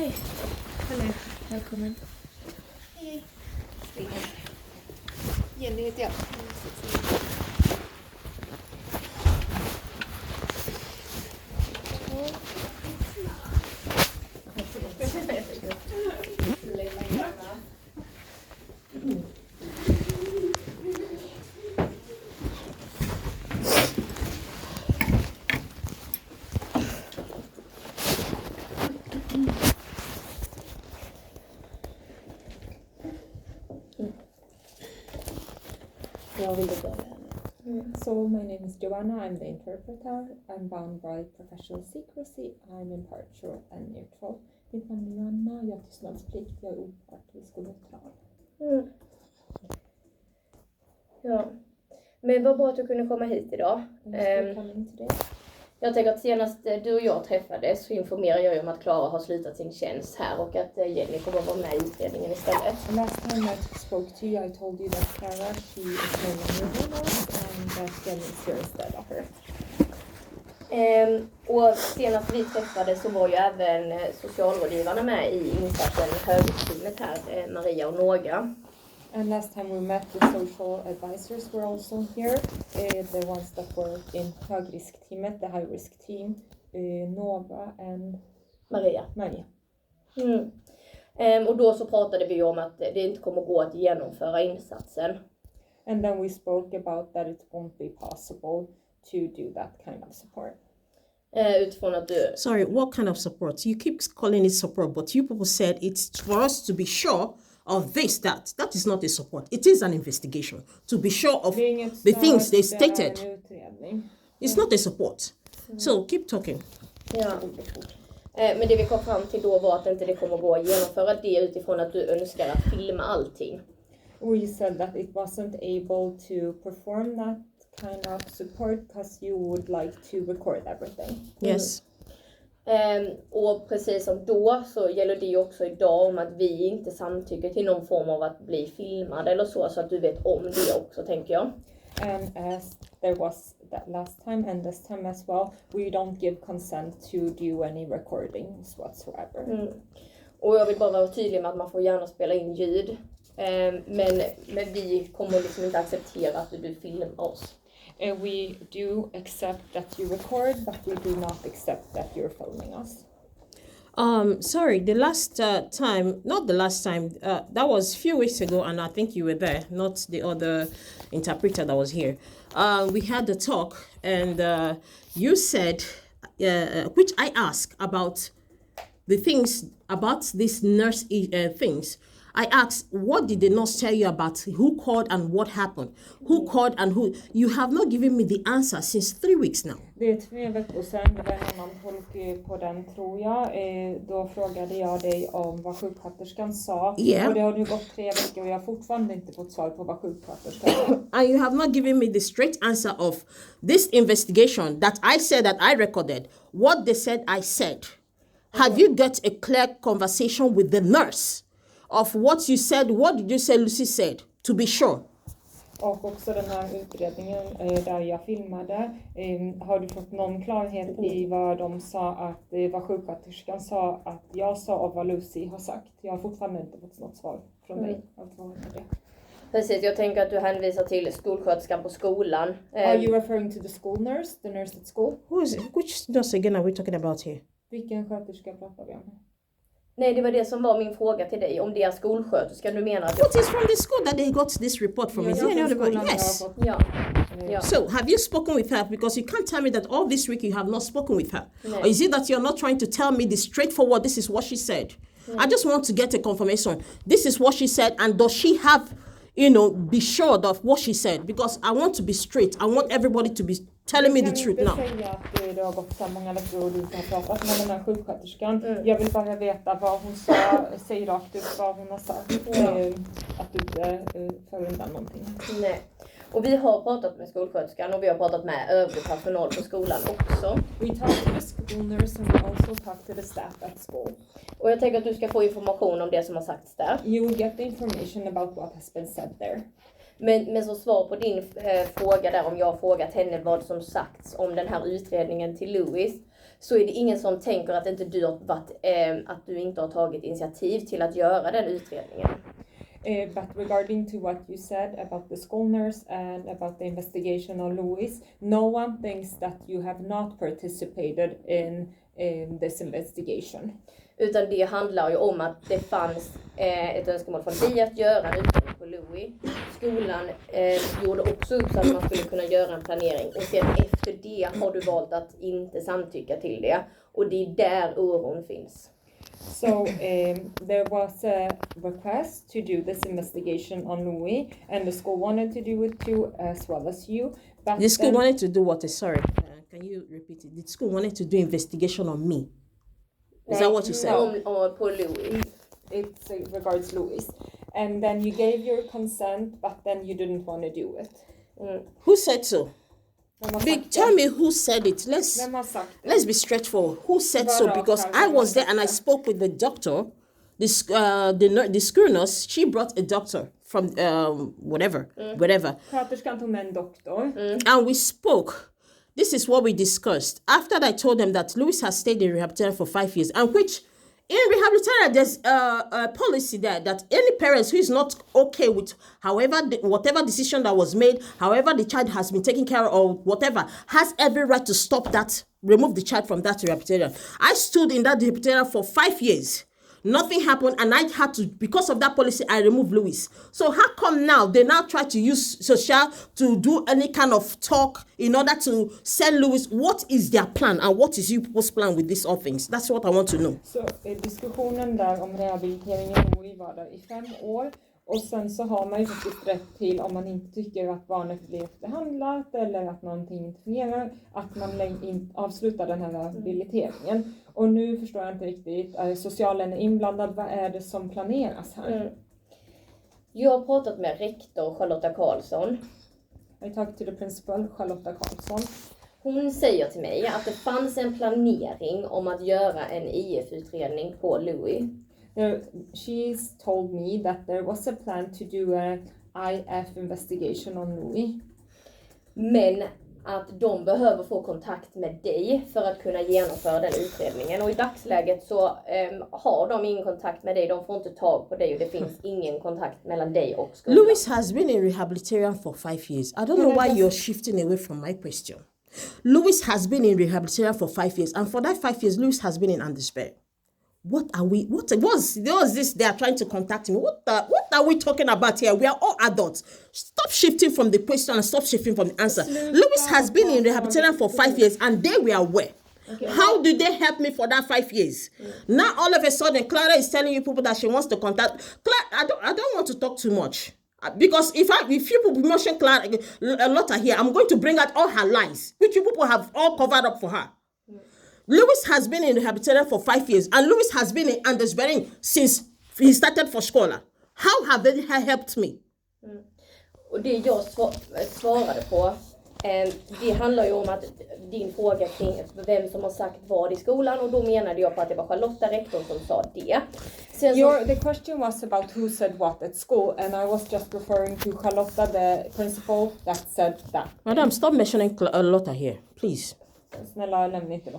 Hej. Hallå. Välkommen. Hej. Jenny heter jag. So my name is Joanna, I'm the interpreter. I'm bound by professional secrecy. I'm impartial and neutral. Mitt namn är Joanna, jag har tystnadsplikt, jag är opartisk och neutral. Ja, men vad bra att du kunde komma hit idag. Jag tänker att senast du och jag träffades så informerade jag om att Klara har slutat sin tjänst här och att Jenny kommer att vara med i utredningen istället. Last time I spoke to you I told you that Clara, she is no longer with us and that Jenny is here instead of her. Och senast vi träffades så var ju även socialrådgivarna med i insatsen högteamet här, Maria och Någa. And last time we met, the social advisors were also here. The ones that were in högriskteamet, the high risk team, Nova and Maria. Och då så pratade vi om att det inte kommer gå att genomföra insatsen. And then we spoke about that it won't be possible to do that kind of support. Utifrån att du... Sorry, what kind of support? You keep calling it support, but you people said it's for us to be sure of this, that. That is not a support. It is an investigation. To be sure of the things they stated. It's not a support. So keep talking. Ja. Men det vi kom fram till då var att inte det kommer gå att genomföra det utifrån att du önskar att filma allting. We said that it wasn't able to perform that kind of support because you would like to record everything. Yes. Och precis som då så gäller det ju också idag om att vi inte samtycker till någon form av att bli filmad eller så att du vet om det också, tänker jag. And as there was that last time and this time as well, we don't give consent to do any recordings whatsoever. Och jag vill bara vara tydlig med att man får gärna spela in ljud. Men vi kommer liksom inte acceptera att du filmar oss. We do accept that you record, but we do not accept that you're filming us. Sorry, the last time, not the last time, that was a few weeks ago, and I think you were there, not the other interpreter that was here. We had the talk, and you said, which I asked about the things, about these nurse things. I asked, what did the nurse tell you about who called and what happened? Who called and who? You have not given me the answer since 3 weeks now. Det är 3 veckor sedan, det var en annan tolk på den tror jag. Då frågade jag dig om vad sjuksköterskan sa. Yeah. Och det har nu gått 3 veckor och jag har fortfarande inte fått svar på vad sjuksköterskan sa. And you have not given me the straight answer of this investigation that I said that I recorded. What they said I said. Have you got a clear conversation with the nurse? Of what you said, what did you say Lucy said, to be sure? Och också den här utredningen där jag filmade. Har du fått någon klarhet i vad de sa, att vad sjuksköterskan sa att jag sa och vad Lucy har sagt? Jag har fortfarande inte fått något svar från dig. Precis, jag tänker att du hänvisar till skolsköterskan på skolan. Are you referring to the school nurse, the nurse at school? Which nurse again are we talking about here? Vilken sköterska pratar vi om? Nej, det var det som var min fråga till dig. Om det är skolsköterskan, du menar att... What is from the school that they got this report from? Is there any other? Yes. Ja. So, have you spoken with her? Because you can't tell me that all this week you have not spoken with her. No. Or is it that you're not trying to tell me the straightforward, this is what she said? I just want to get a confirmation. This is what she said, and does she have, be sure of what she said? Because I want to be straight. I want everybody to be telling me the truth now. Jag kan inte säga att det har gått så många veckor och du inte har pratat med den här sjuksköterskan. Jag vill bara veta vad hon sa, säg rakt ut vad hon har sagt. Att du inte för undan någonting. Nej. Och vi har pratat med skolsköterskan och vi har pratat med övrig personal på skolan också. We talked to the school nurse and we also talked to the staff at school. Och jag tänker att du ska få information om det som har sagts där. You will get the information about what has been said there. Men som svar på din fråga där, om jag har frågat henne vad som sagts om den här utredningen till Louis, så är det ingen som tänker att inte du har att du inte har tagit initiativ till att göra den utredningen. But regarding to what you said about the school nurse and about the investigation on Louis, no one thinks that you have not participated in this investigation. Utan det handlar ju om att det fanns ett önskemål från dig att göra en utredning på Louis. Skolan gjorde också upp så att man skulle kunna göra en planering. Och sen efter det har du valt att inte samtycka till det. Och det är där oron finns. So there was a request to do this investigation on Louis, and the school wanted to do it too, as well as you. But The school wanted to do what? Sorry, can you repeat it? The school wanted to do investigation on me. Is that what you said? På Louis. It regards Louis. And then you gave your consent, but then you didn't want to do it. Who said so? Tell me who said it. Let's be straightforward. Who said so? Because I was there and I spoke with the doctor. The school nurse, she brought a doctor from whatever. Sköterskan tog med en doktor. And we spoke. This is what we discussed. After I told them that Louis has stayed in rehabilitation for 5 years, and which in rehabilitation there's a policy there that any parents who is not okay with whatever decision that was made, however the child has been taken care of or whatever, has every right to stop that, remove the child from that rehabilitation. I stood in that rehabilitation for 5 years. Nothing happened, and I had to, because of that policy, I removed Louis. So how come now they now try to use social to do any kind of talk in order to send Louis? What is their plan, and what is you people's plan with these all things? That's what I want to know. Så diskussionen där om rehabiliteringen var där i 5 år. Och sen så har man ju faktiskt rätt till, om man inte tycker att barnet blir behandlat eller att någonting inte fungerar, att man avslutar den här rehabiliteringen. Och nu förstår jag inte riktigt, är socialen inblandad? Vad är det som planeras här? Jag har pratat med rektor Charlotta Karlsson. I talked to the principal, Charlotta Karlsson. Hon säger till mig att det fanns en planering om att göra en IF-utredning på Louis. She's told me that there was a plan to do a IF investigation on Louis. Men att de behöver få kontakt med dig för att kunna genomföra den utredningen. Och i dagsläget så har de ingen kontakt med dig. De får inte tag på dig och det finns ingen kontakt mellan dig och skolan. Louis has been in rehabilitation for 5 years. I don't know why you're shifting away from my question. Louis has been in rehabilitation for 5 years. And for that 5 years, Louis has been in despair. What was this they are trying to contact me? What are we talking about here? We are all adults. Stop shifting from the question and stop shifting from the answer. Louis has been in rehabilitation for 5 years and they were aware. Okay. How did they help me for that 5 years? Now all of a sudden Clara is telling you people that she wants to contact Clara. I don't want to talk too much. Because if you people mention Clara a lot here, I'm going to bring out all her lies, which you people have all covered up for her. Louis has been in rehabilitation for 5 years, and Louis has been in Andersberg since he started for skola. How have they helped me? Och det jag svarade på, det handlar ju om att din fråga kring vem som har sagt vad i skolan, och då menade jag på att det var Charlotta rektorn som sa det. The question was about who said what at school, and I was just referring to Charlotta, the principal, that said that. Madam, stop mentioning Lotta here, please.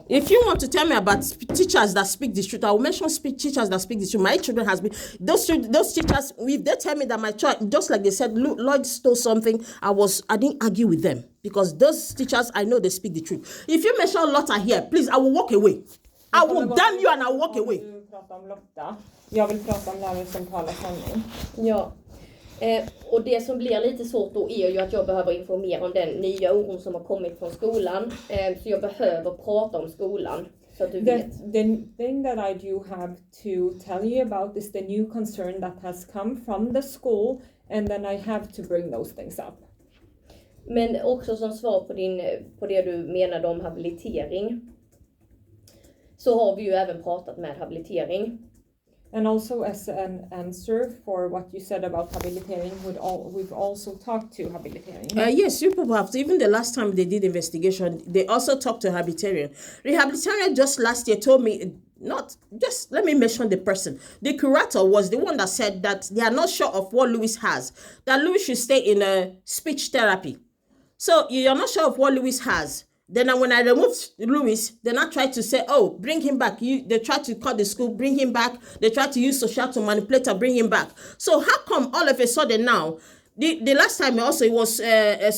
If you want to tell me about teachers that speak the truth, I will mention teachers that speak the truth. My children has been those teachers. If they tell me that my child, just like they said, Lloyd stole something, I didn't argue with them because those teachers, I know they speak the truth. If you mention Lotta here, please, I will walk away. I will damn you and I will walk away. Jag vill prata om lärare som talar sanning. Ja. Och det som blir lite svårt då är ju att jag behöver informera om den nya oron som har kommit från skolan. Så jag behöver prata om skolan. Så att du vet. The thing that I do have to tell you about is the new concern that has come from the school, and then I have to bring those things up. Men också som svar på det du menade om habilitering, så har vi ju även pratat med habilitering. And also as an answer for what you said about habilitering, we've also talked to habilitering. Yes, you people have. Even the last time they did investigation, they also talked to habilitarian. Rehabilitarian just last year told me, not just let me mention the person. The curator was the one that said that they are not sure of what Louis has, that Louis should stay in a speech therapy. So you're not sure of what Louis has. Then when I removed Louis, then I tried to say, oh, bring him back. They tried to call the school, bring him back. They tried to use social to manipulate or bring him back. So how come all of a sudden now, the last time also it was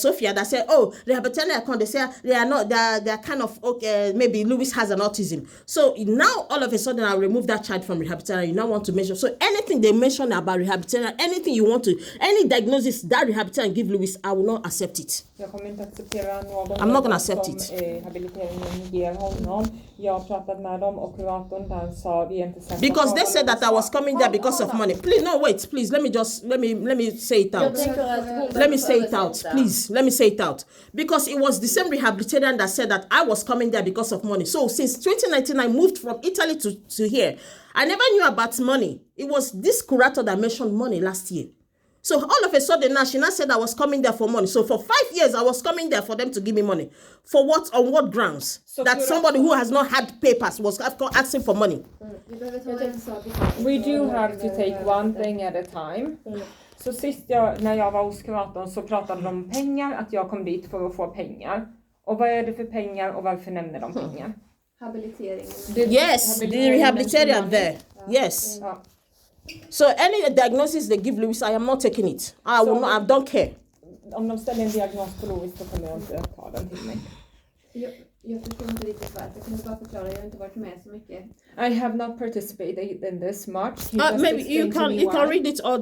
Sophia that said, oh, rehabilitating account, they say they are kind of, okay, maybe Louis has an autism. So now all of a sudden I remove that child from rehabilitation. You now want to mention. So anything they mention about rehabilitation, anything you want to, any diagnosis that rehabilitation give Louis, I will not accept it. Jag kommer inte acceptera någon I'm not gonna accept it. Rehabiliteringen ger honom. Jag har pratat med dem och kuratorn där sa vi är inte säkra. Because they said that I was coming there because of money. Please, no, wait, please, let me say it out. Let me say it out, please. Let me say it out. Because it was the same rehabilitator that said that I was coming there because of money. So since 2019, I moved from Italy to here. I never knew about money. It was this curator that mentioned money last year. So all of a sudden now, she now said I was coming there for money. So for 5 years, I was coming there for them to give me money. For what, on what grounds? So that somebody who has not had papers was asking for money. We do have to take one thing at a time. Så sist när jag var hos kuratorn så pratade de om pengar, att jag kom dit för att få pengar. Och vad är det för pengar och varför nämner de pengar? Habilitering. Yes, the rehabilitation there. Yes. Ja. So any diagnosis they give Louis, I am not taking it. I don't care. Om de ställer en diagnos på Louis så kommer jag inte ta den till mig. Jag förstår inte riktigt varför. Kan du bara förklara? Jag har inte varit med så mycket. I have not participated in this much. Maybe you can read it all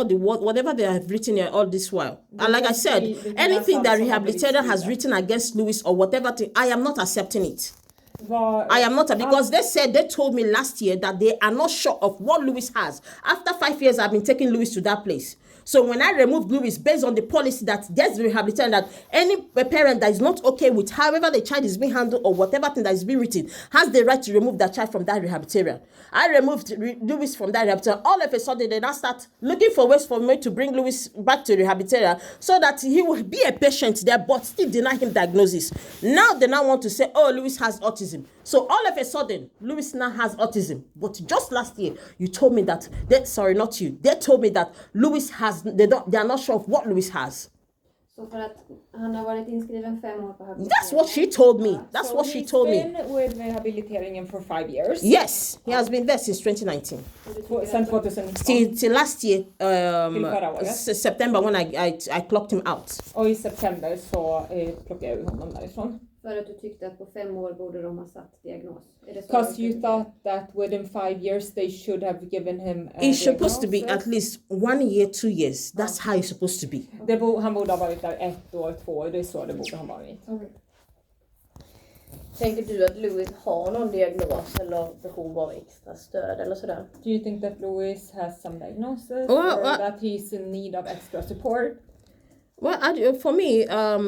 the whatever they have written here all this while. And like I said, anything that rehabilitator has written against Louis or whatever thing, I am not accepting it. I am not, because they told me last year that they are not sure of what Louis has. After 5 years, I've been taking Louis to that place. So when I removed Louis, based on the policy that there's rehabilitation, that any parent that is not okay with however the child is being handled or whatever thing that is being written has the right to remove that child from that rehabilitation. I removed Louis from that rehabilitation. All of a sudden, they now start looking for ways for me to bring Louis back to rehabilitation so that he will be a patient there, but still deny him diagnosis. Now they now want to say, oh, Louis has autism. So all of a sudden, Louis now has autism. But just last year, you told me that, they told me that Louis has, they are not sure of what Louis has. Så för att han har varit inskriven 5 år på habilitering. That's what she told me. That's what she told me. He's been with rehabilitering for 5 years. Yes, he has been there since 2019. Since 2019. Till last year, September when I clocked him out. Och i september så plockade jag ur honom därifrån. För att du tyckte att på 5 år borde de ha satt diagnos. Because you thought that within 5 years they should have given him a It's supposed to be at least 1 year, 2 years. That's how it's supposed to be. Han borde ha varit där 1 år, 2 år. Det är så det borde ha varit. Tänker du att Louis har någon diagnos eller behov av extra stöd eller sådär? Do you think that Louis has some diagnosis or that he's in need of extra support? Well, for me,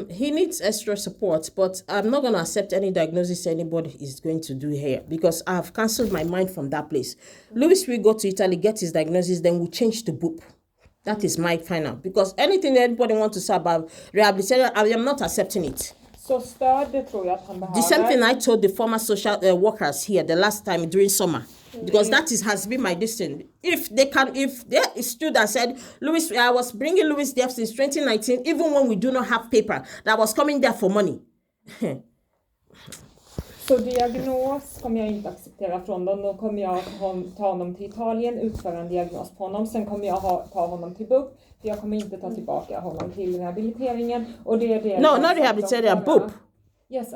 he needs extra support, but I'm not going to accept any diagnosis anybody is going to do here because I've cancelled my mind from that place. Louis will go to Italy, get his diagnosis, then we'll change to BOOP. That is my final. Because anything anybody wants to say about rehabilitation, I am not accepting it. Så stöd, det tror jag att han behöver. The same thing I told the former social workers here the last time during summer. Because that has been my destiny. If they stood and said, Louis, I was bringing Louis there since 2019, even when we do not have paper, that was coming there for money. Så diagnos kommer jag inte acceptera från dem. Då kommer jag ta honom till Italien, utföra en diagnos på honom. Sen kommer jag ta honom till BUP. För jag kommer inte ta tillbaka honom till rehabiliteringen. Och det är det. No, not rehabilitering, BUP. Yes,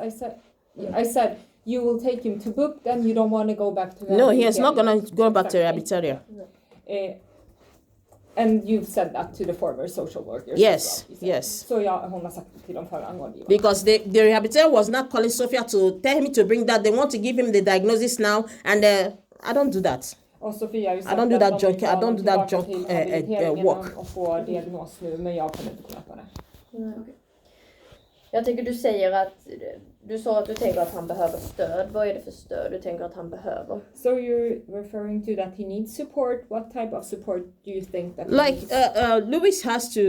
I said you will take him to BUP, then you don't want to go back to rehabilitation. No, he is not going to go back to rehabilitation. And you've said that to the former social workers. Yes, well, yes. Så hon har sagt till de förra rådgivarna. Because the rehabilitator was not calling Sophia to tell him to bring that. They want to give him the diagnosis now, and I don't do that. Och Sofia, I don't do that junk. I don't do that junk work. Och få diagnos nu, men jag kommer inte kunna ta det. Okay. Jag tycker du säger att du sa att du tänker att han behöver stöd. Vad är det för stöd du tänker att han behöver? So you're referring to that he needs support. What type of support do you think that Louis has to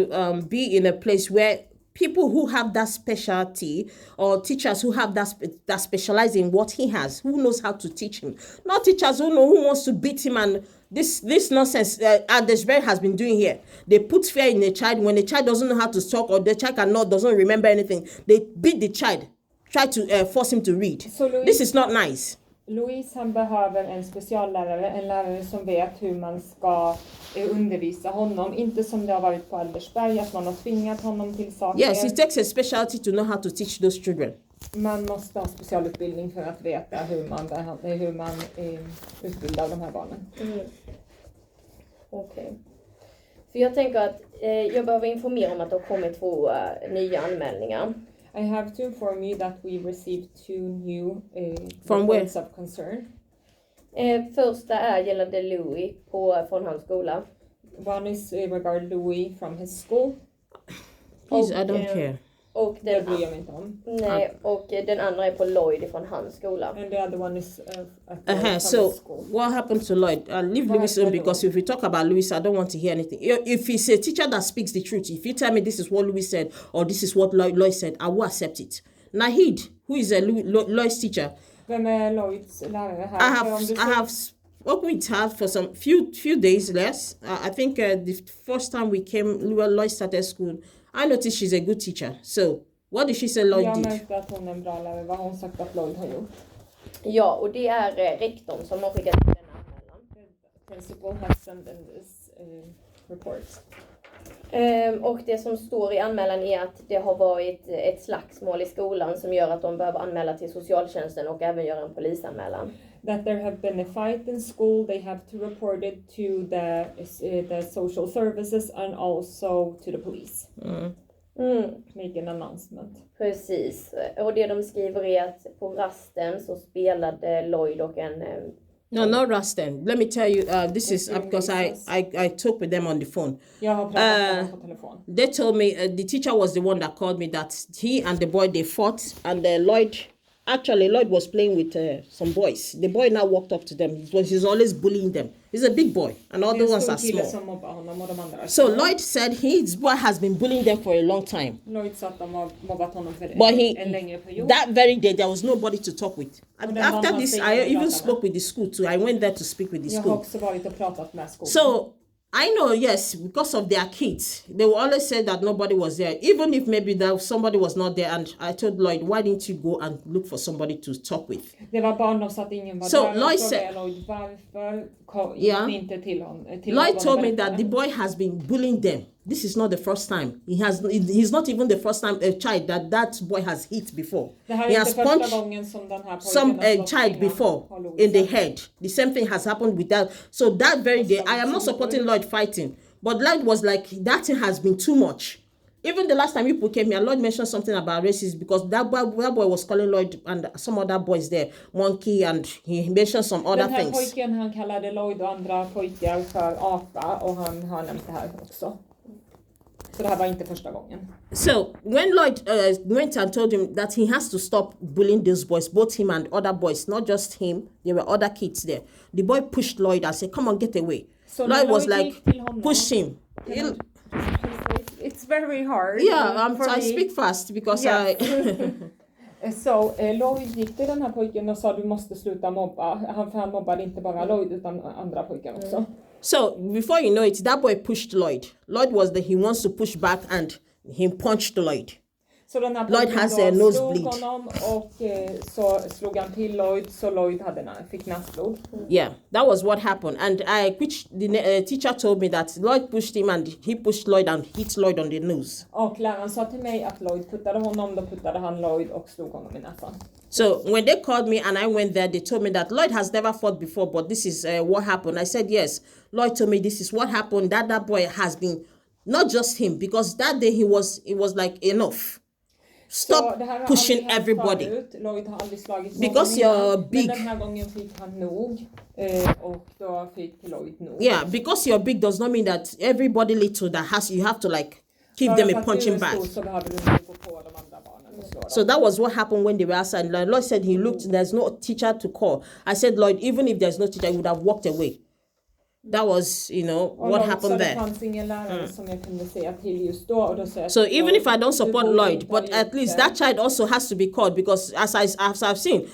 be in a place where people who have that specialty or teachers who have that specialize in what he has, who knows how to teach him. Not teachers who wants to beat him and this nonsense Adesberry has been doing here. They put fear in a child when the child doesn't know how to talk or the child doesn't remember anything. They beat the child, try to force him to read. So this is not nice. Louise han behöver en speciallärare, en lärare som vet hur man ska undervisa honom. Inte som det har varit på Adesberry, att man har tvingat honom till saker. Yes, it takes a specialty to know how to teach those children. Man måste ha specialutbildning för att veta hur man utbildar de här barnen. Okej. För jag tänker att jag behöver informera om att det har kommit 2 nya anmälningar. I have to inform you that we received 2 new From reports of concern. Första är gällande Louis från hans skola. One is regarding Louis from his school. Please, I don't care. Och Det bryr jag mig inte om. Nej, och den andra är på Lloyd från hans skola. And the other one is from So his school. what happened to Lloyd? Leave Louis alone, because if we talk about Louis, I don't want to hear anything. If he's a teacher that speaks the truth, if you tell me this is what Louis said or this is what Lloyd said, I will accept it. Nahid, who is a Lloyd's teacher, Vem är Lloyds lärare här? I have spoken with her for some few days less. I think the first time we came, Lloyd started school, I noticed she's a good teacher. So what did she say Lloyd Jag did? märkte att hon är en bra lärare. Vad har hon sagt att Lloyd har gjort? Ja, och det är rektorn som har skickat in den anmälan. Principal has sent in this report. Och det som står i anmälan är att det har varit ett slagsmål i skolan som gör att de behöver anmäla till socialtjänsten och även göra en polisanmälan. That there have been a fight in school, they have to report it to the social services and also to the police. Make an announcement. Precis. Och det de skriver är att på rasten så spelade Lloyd och en... No, not Rasten. Let me tell you, this is because I talked with them on the phone. Jag har pratat med dem på telefon. They told me, the teacher was the one that called me that he and the boy, they fought, and Lloyd was playing with some boys. The boy now walked up to them. He's always bullying them. He's a big boy, and all the ones are small. So Lloyd said his boy has been bullying them for a long time. Lloyd sa att de har mobbat honom för But en längre period. that very day, there was nobody to talk with. After this, I even spoke with the school too. I went there to speak with the Jag har school. också varit och pratat med skolan. So I know, yes, because of their kids, they will always say that nobody was there, even if maybe that somebody was not there. And I told Lloyd, why didn't you go and look for somebody to talk with? Det var barn, de sa att ingen var So där. Lloyd said, Lloyd, varför gick inte till honom? Lloyd told me that the boy has been bullying them. This is not the first time. He's not even the first time a child that boy has hit before. He has punched some child before in the head. The same thing has happened with that. So that very day, I am not supporting Lloyd fighting, but Lloyd was like, that thing has been too much. Even the last time people came here, Lloyd mentioned something about racism because that boy was calling Lloyd and some other boys there monkey, and he mentioned some other things. Den här pojken, han kallade Lloyd och andra pojkar för apa, och han har nämnt det här också. Så det här var inte första gången. So when Lloyd went and told him that he has to stop bullying those boys, both him and other boys, not just him, there were other kids there. The boy pushed Lloyd and said, "Come on, get away." So Lloyd was like, push him. It's very hard. Yeah, I speak fast because I... Så Lloyd gick till den här pojken och sa, du måste sluta mobba. Han mobbade inte bara Lloyd utan andra pojkar också. So before you know it, that boy pushed Lloyd. Lloyd he wants to push back and he punched Lloyd. Så den här Lloyd has a nosebleed. Honom och så slog han till Lloyd, så Lloyd fick näsblod. Yeah, that was what happened. And the teacher told me that Lloyd pushed him and he pushed Lloyd and hit Lloyd on the nose. Och läraren sa till mig att Lloyd puttade honom, då puttade han Lloyd och slog honom i näsan. So when they called me and I went there, they told me that Lloyd has never fought before, but this is what happened. I said, yes. Lloyd told me this is what happened. That boy has been, not just him, because that day it was like, enough. Stop pushing everybody. Lloyd har aldrig slagit because you're big. Men den här gången fick han nog och då fick Lloyd nog. Yeah, because you're big does not mean that everybody little that you have to like give them a punching bag. So that was what happened when they were outside. Lloyd said he looked, there's no teacher to call. I said, Lloyd, even if there's no teacher, he would have walked away. That was, what happened there. Det fanns ingen lärare som jag kunde säga till just då. Och då sa jag So even if I don't support Lloyd, inte ha but gjort at least det. that child also has to be called, because as I've seen,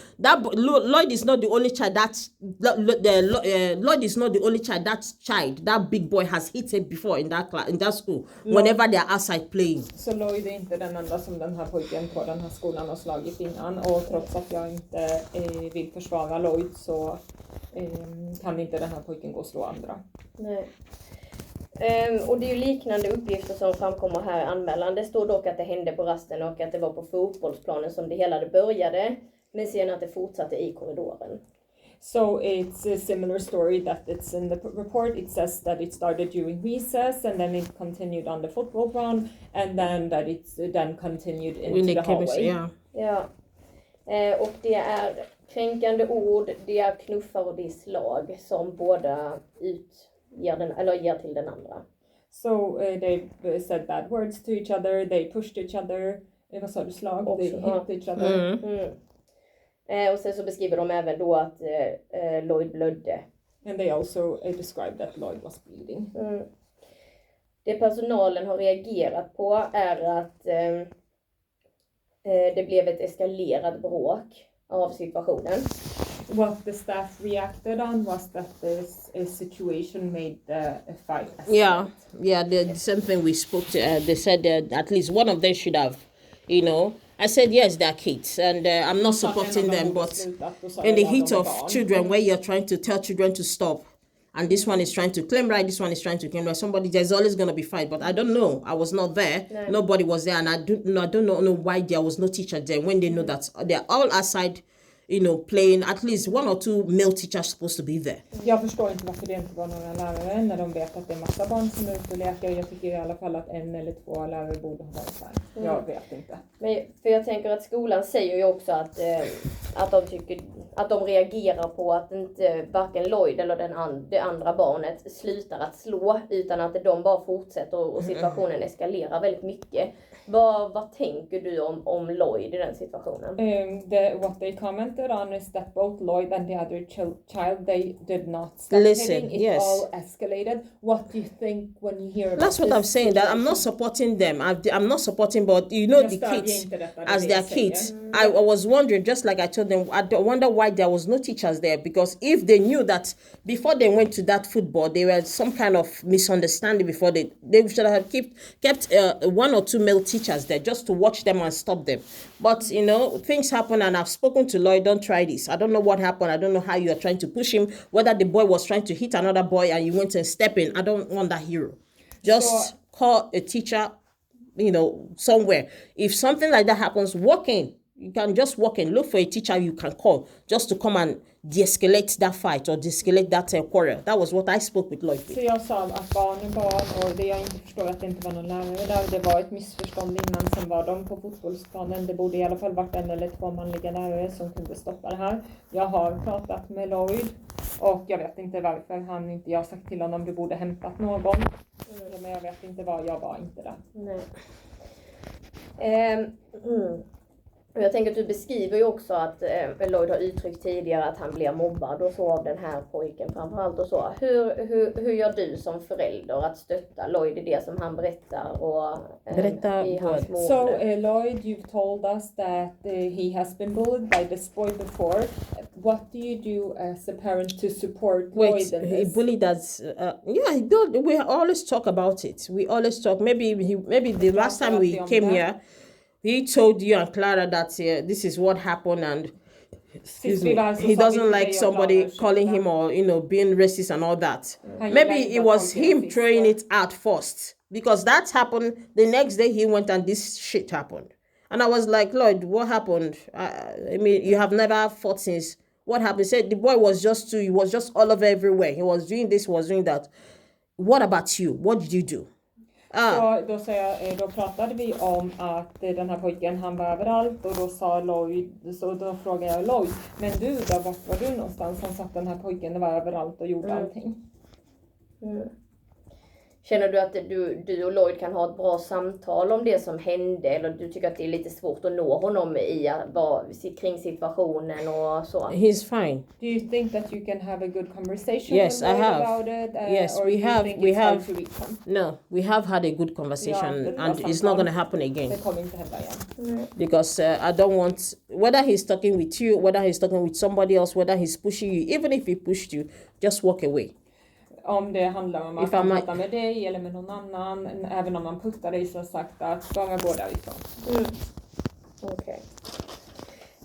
Lloyd is not the only child Lloyd is not the only child that big boy has hit before in that school whenever they are outside playing. Så Lloyd är inte den enda som den här pojken på den här skolan har slagit innan, och trots att jag inte vill försvara Lloyd så kan inte den här pojken gå och slå andra. Nej. Och det är ju liknande uppgifter som framkommer här i anmälan. Det står dock att det hände på rasten och att det var på fotbollsplanen som det hela började, men sen att det fortsatte i korridoren. So it's a similar story that it's in the report. It says that it started during recess and then it continued on the football ground and then that it's then continued into the hallway. Ja. Och det är kränkande ord, det är knuffar och det är slag som båda ger till den andra. So they said bad words to each other, they pushed each other. Vad sa du, slag? They hit each other. Och sen så beskriver de även då att Lloyd blödde. And they also described that Lloyd was bleeding. Det personalen har reagerat på är att det blev ett eskalerat bråk av situationen. What the staff reacted on was that this situation made the fight escalate. Yeah, the same thing we spoke to. They said that at least one of them should have, I said, yes, they're kids, and I'm not supporting them, but in the heat of children, where you're trying to tell children to stop, and this one is trying to claim right, this one is trying to claim right, there's always going to be fight, but I don't know. I was not there. No. Nobody was there, and I don't know why there was no teacher there when they know that they're all outside, playing. At least one or two male teachers supposed to be there. Jag förstår inte varför det inte var några lärare när de vet att det är massa barn som är ute och leker. Jag tycker i alla fall att en eller två lärare borde ha varit där. Jag vet inte. Men för jag tänker att skolan säger ju också att de reagerar på att inte varken Lloyd eller det andra barnet slutar att slå, utan att de bara fortsätter och situationen eskalerar väldigt mycket. Vad tänker du om Lloyd i den situationen? What they commented on is that both Lloyd and the other child, they did not stop hitting. It all escalated. What do you think when you hear about That's what I'm saying, that I'm not supporting them. I'm not supporting, but the kids, as their kids. I was wondering, just like I told them, I wonder why there was no teachers there, because if they knew that before they went to that football, there was some kind of misunderstanding before they should have kept one or two male teachers there just to watch them and stop them. But things happen, and I've spoken to Lloyd. Don't try this. I don't know what happened. I don't know how you are trying to push him, whether the boy was trying to hit another boy and you went and step in. I don't want that hero. Just call a teacher, somewhere. If something like that happens, walk in. You can just walk in, look for a teacher you can call just to come and de-escalate that fight or de-escalate that quarrel. That was what I spoke with Lloyd. Så jag sa att barn är barn, och det jag inte förstår att det inte var någon lärare där. Det var ett missförstånd innan, sen var de på fotbollsplanen. Det borde i alla fall varit en eller två manliga lärare som kunde stoppa det här. Jag har pratat med Lloyd och jag vet inte varför jag har sagt till honom du borde hämtat någon. Men jag vet inte vad, jag var inte där. Nej. Och jag tänker att du beskriver ju också att Lloyd har uttryckt tidigare att han blir mobbad och så av den här pojken framförallt och så. Hur gör du som förälder att stötta Lloyd i det som han berättar och i hans mål? So Lloyd, you've told us that he has been bullied by this boy before. What do you do as a parent to support Lloyd in this? He bullied us. He did. We always talk about it. We always talk. Maybe the last time we came here, he told you and Clara that this is what happened, and he doesn't like somebody calling him or being racist and all that. Maybe it was him throwing it out first, because that happened. The next day he went and this shit happened, and I was like, Lloyd, what happened? I mean, you have never fought since. What happened? He said the boy was he was just all over everywhere. He was doing this, was doing that. What about you? What did you do? Så då pratade vi om att den här pojken, han var överallt, och då sa Lloyd, så då frågade jag Lloyd, men du då, vart var du någonstans? Han sa att den här pojken var överallt och gjorde allting. Känner du att du och Lloyd kan ha ett bra samtal om det som hände? Eller du tycker att det är lite svårt att nå honom kring situationen och så? He's fine. Do you think that you can have a good conversation Yes, with I Lloyd have. about it? Yes, or we do you have- think we it's hard have- to reach him? No, we have had a good conversation, det var and it's samtal. not going to happen again. Det kommer inte hända igen. Because I don't want, whether he's talking with you, whether he's talking with somebody else, whether he's pushing you, even if he pushed you, just walk away. Om det handlar om If att han I might- pratar med dig eller med någon annan, även om man puttar dig, så har sagt att bara gå därifrån. Okej.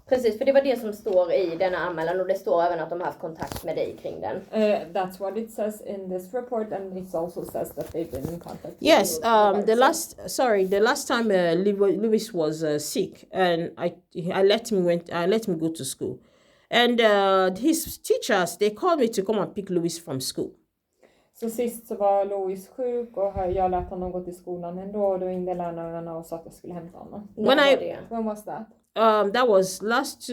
Precis, för det var det som står i denna anmälan och det står även att de har haft kontakt med dig kring den. That's what it says in this report, and it also says that they've been in contact with Yes, you. the last time Louis was sick, and I let him go to school, and his teachers, they called me to come and pick Louis from school. Så sist så var Louis sjuk och jag lät honom gå till skolan ändå, och då ringde lärarna och sa att jag skulle hämta honom. When was that? That was last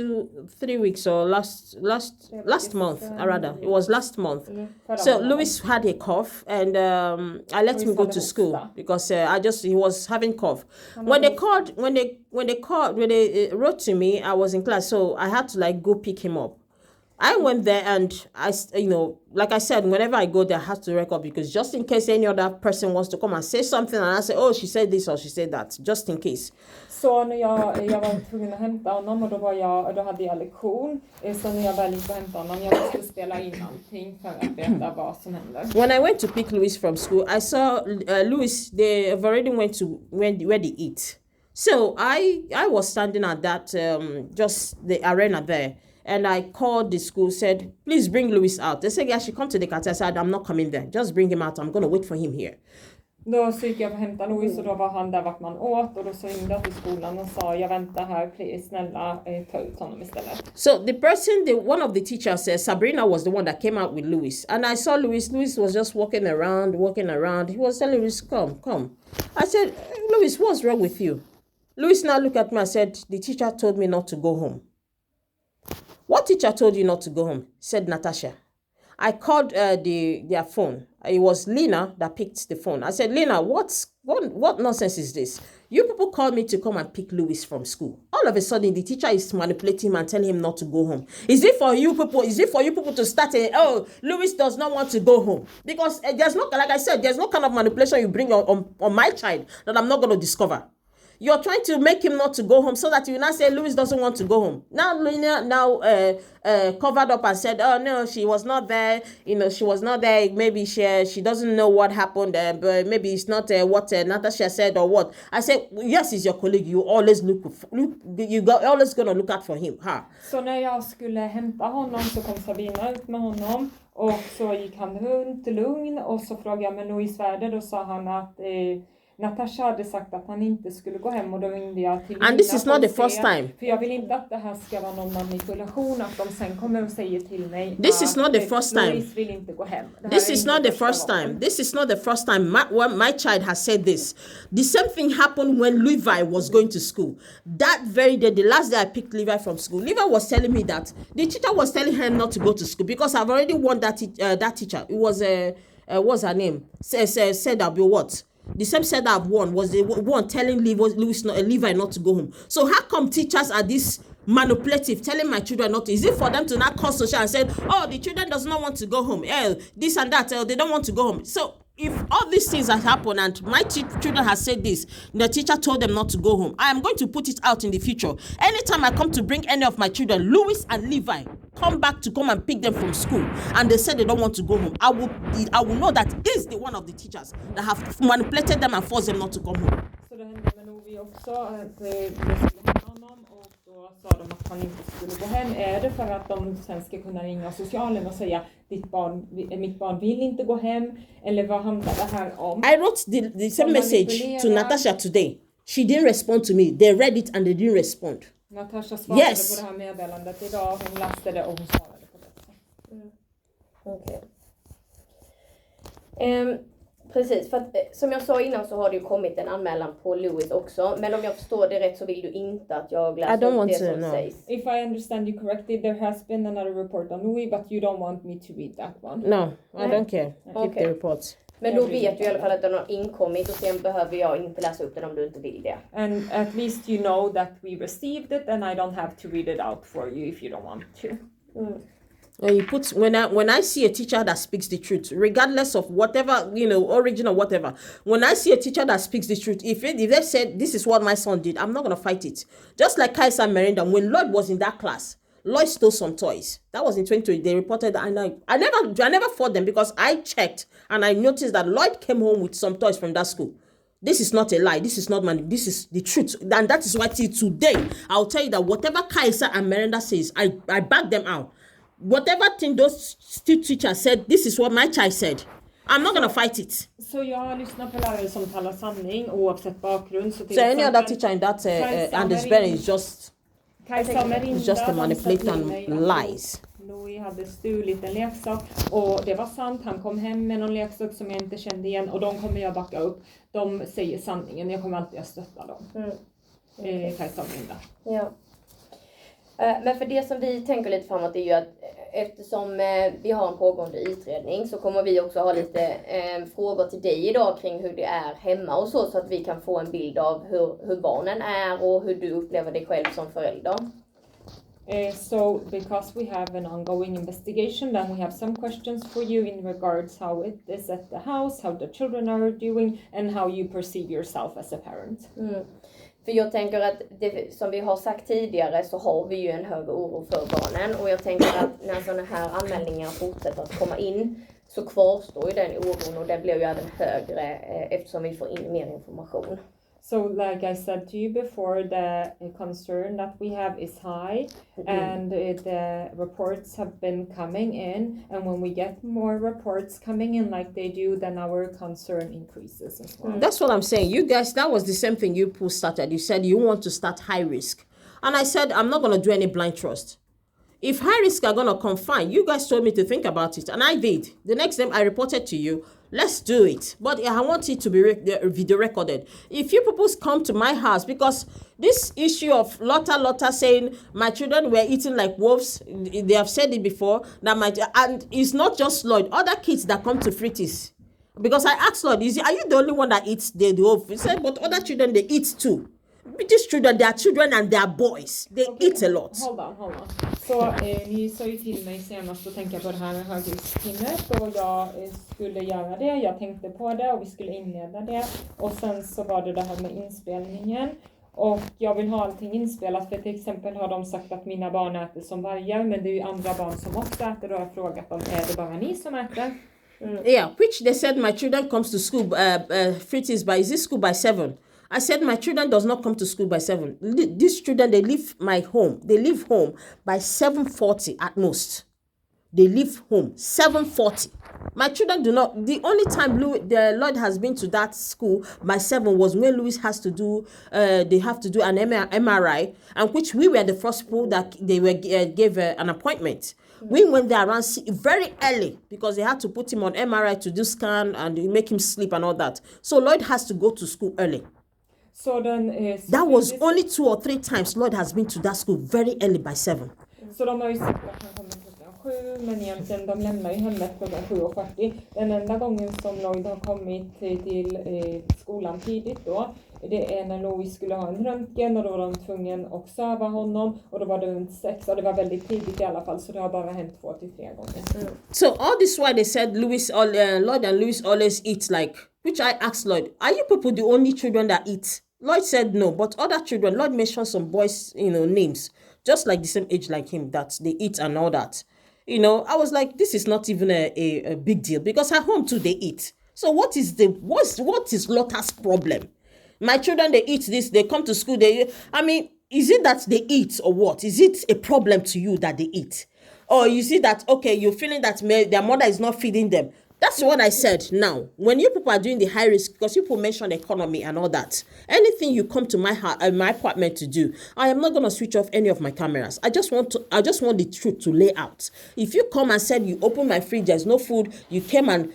3 weeks or last month, rather. It was last month. So Louis had a cough, and I let him go to school because he was having cough. When they wrote to me, I was in class, so I had to go pick him up. I went there, and like I said, whenever I go there, I have to record, because just in case any other person wants to come and say something, and I say, oh, she said this or she said that, just in case. Så när jag var tvungen att hämta honom, och då hade jag lektion. Så när jag väl gick och hämtade honom, jag måste spela in allting för att veta vad som händer. When I went to pick Louis from school, I saw Louis, they have already went to where they eat. So I was standing at that, just the arena there. And I called the school, said, please bring Louis out. They said, yeah, she come to the cat. I said, I'm not coming there. Just bring him out. I'm going to wait for him here. Då så gick jag och hämtade Louis, och då var han där vart man åt, och då så ringde jag till skolan och sa, jag väntar här, please, snälla ta ut honom istället. So one of the teachers, Sabrina, was the one that came out with Louis. And I saw Louis was just walking around. He was telling Louis, come. I said, Louis, what's wrong with you? Louis now looked at me and said, the teacher told me not to go home. What teacher told you not to go home? Said Natasha. I called their phone. It was Lena that picked the phone. I said, Lena, what nonsense is this? You people called me to come and pick Louis from school. All of a sudden, the teacher is manipulating him and telling him not to go home. Is it for you people to start oh, Louis does not want to go home? Because there's no, like I said, there's no kind of manipulation you bring on my child that I'm not going to discover. You're trying to make him not to go home so that you now say Louis doesn't want to go home. Now Lena covered up and said, oh no, she was not there. She was not there. Maybe she doesn't know what happened. But maybe it's not what Natasha said or what. I said, yes, he's your colleague. You always always gonna look out for him. Så när jag skulle hämta honom så kom Sabina ut med honom. Och så gick han runt lugn, och så frågade jag med Louis värde. Då sa han att Natasha hade sagt att han inte skulle gå hem, och då ringde jag till And this is not the first time. För jag vill inte att det här ska vara någon manipulation, att de sen kommer och säger till mig This is not the first time. Louis vill inte gå hem. This is not the first time. This is not the first time my child has said this. The same thing happened when Levi was going to school. That very day, the last day I picked Levi from school, Levi was telling me that the teacher was telling her not to go to school because I've already warned that teacher. It was what's her name? Said I'll be what? The same said I've won was the one telling Levi not to go home. So how come teachers are this manipulative, telling my children not to? Is it for them to not call social and say, oh, the children does not want to go home, this and that, they don't want to go home? So if all these things have happened and my children have said this, the teacher told them not to go home, I am going to put it out in the future. Anytime I come to bring any of my children, Louis and Levi, come back to come and pick them from school, and they said they don't want to go home, I will know that is the one of the teachers that have manipulated them and forced them not to come home. Så det hände med Novi också, att det skulle hända honom, och då sa de att han inte skulle gå hem. Är det för att de sen ska kunna ringa socialen och säga mitt barn vill inte gå hem, eller vad handlar det här om? I wrote the same message to Natasha today. She didn't respond to me. They read it and they didn't respond. Natasha svarade på det här meddelandet idag. Hon läste det och hon svarade på det. Okej. Precis, för att som jag sa innan så har det ju kommit en anmälan på Louis också. Men om jag förstår det rätt så vill du inte att jag läser upp det som sägs. If I understand you correctly, there has been another report on Louis, but you don't want me to read that one. No, I don't care. Keep the reports. Men då vet du i alla fall att den har inkommit och sen behöver jag inte läsa upp den om du inte vill det. And at least you know that we received it and I don't have to read it out for you if you don't want to. You put when I see a teacher that speaks the truth, regardless of whatever origin or whatever. When I see a teacher that speaks the truth, if they said this is what my son did, I'm not gonna fight it. Just like Kaisa Merenda, when Lloyd was in that class, Lloyd stole some toys. That was in 2020. They reported that, and I never fought them because I checked and I noticed that Lloyd came home with some toys from that school. This is not a lie. This is not money. This is the truth. And that is why till today, I'll tell you that whatever Kaisa and Merenda says, I back them out. Whatever thing those teachers said, this is what my child said. I'm not gonna fight it. Så jag lyssnar på lärare som talar sanning oavsett bakgrund. So any other teacher in that Anders Berry is just a manipulator and lies. Louis hade stulit en leksak och det var sant. Han kom hem med någon leksak som jag inte kände igen och de kommer jag backa upp. De säger sanningen. Jag kommer alltid att stötta dem. Kajsa och Linda. Ja. Men för det som vi tänker lite framåt är ju att eftersom vi har en pågående utredning så kommer vi också ha lite frågor till dig idag kring hur det är hemma och så att vi kan få en bild av hur barnen är och hur du upplever dig själv som förälder. So because we have an ongoing investigation, then we have some questions for you in regards how it is at the house, how the children are doing and how you perceive yourself as a parent. För jag tänker att som vi har sagt tidigare så har vi ju en hög oro för barnen. Och jag tänker att när sådana här anmälningar fortsätter att komma in så kvarstår ju den oron och den blir ju även högre eftersom vi får in mer information. So like I said to you before, the concern that we have is high and the reports have been coming in. And when we get more reports coming in like they do, then our concern increases as well. That's what I'm saying. You guys, that was the same thing you started. You said you want to start high risk. And I said, I'm not going to do any blind trust. If high risk are going to come, fine. You guys told me to think about it. And I did. The next time I reported to you, let's do it. But I want it to be video recorded. If you people come to my house, because this issue of Lotta saying my children were eating like wolves, they have said it before, and it's not just Lloyd, other kids that come to Fritties. Because I asked Lloyd, are you the only one that eats the wolf? He said, but other children, they eat too. These children, they are children and they are boys. They eat a lot. Hold on. Så ni sa ju till mig senast att tänka på det här med högrisktimmet och jag skulle göra det. Jag tänkte på det och vi skulle inleda det. Och sen så var det här med inspelningen. Och jag vill ha allting inspelat för till exempel har de sagt att mina barn äter som vargar. Men det är ju andra barn som också äter och jag har frågat dem, är det bara ni som äter? Yeah, which they said my children comes to school, Fritties by, is this school by 7? I said my children does not come to school by 7. These children, they leave my home. They leave home by 7:40 at most. They leave home 7:40. My children do not. The only time Lloyd has been to that school by 7 was when Louis has to do. They have to do an MRI, and which we were the first people that they were gave an appointment. We went there around very early because they had to put him on MRI to do scan and make him sleep and all that. So Lloyd has to go to school early. So then, that was only 2 or 3 times Lloyd has been to that school very early by 7. Så de har ju sagt att han kommer klockan 7, men egentligen de lämnar ju hemmet klockan 7:40. Den enda gången som Lloyd har kommit till skolan tidigt då, det är när Louis skulle ha en röntgen och då var de tvungen att söva honom och då var det runt 6 och det var väldigt tidigt i alla fall så det har bara hänt 2 till 3 gånger. So all this why they said Lloyd and Louis always eat like, which I asked Lloyd, are you people the only children that eat? Lloyd said no, but other children, Lloyd mentioned some boys, names, just like the same age like him, that they eat and all that. I was like, this is not even a big deal because at home too they eat. So what is Lotta's problem? My children, they eat this, they come to school, is it that they eat or what? Is it a problem to you that they eat? Or you see that, okay, you're feeling that their mother is not feeding them. That's what I said now. When you people are doing the high risk, because you people mention economy and all that, anything you come to my apartment to do, I am not going to switch off any of my cameras. I just want the truth to lay out. If you come and said you open my fridge, there's no food, you came and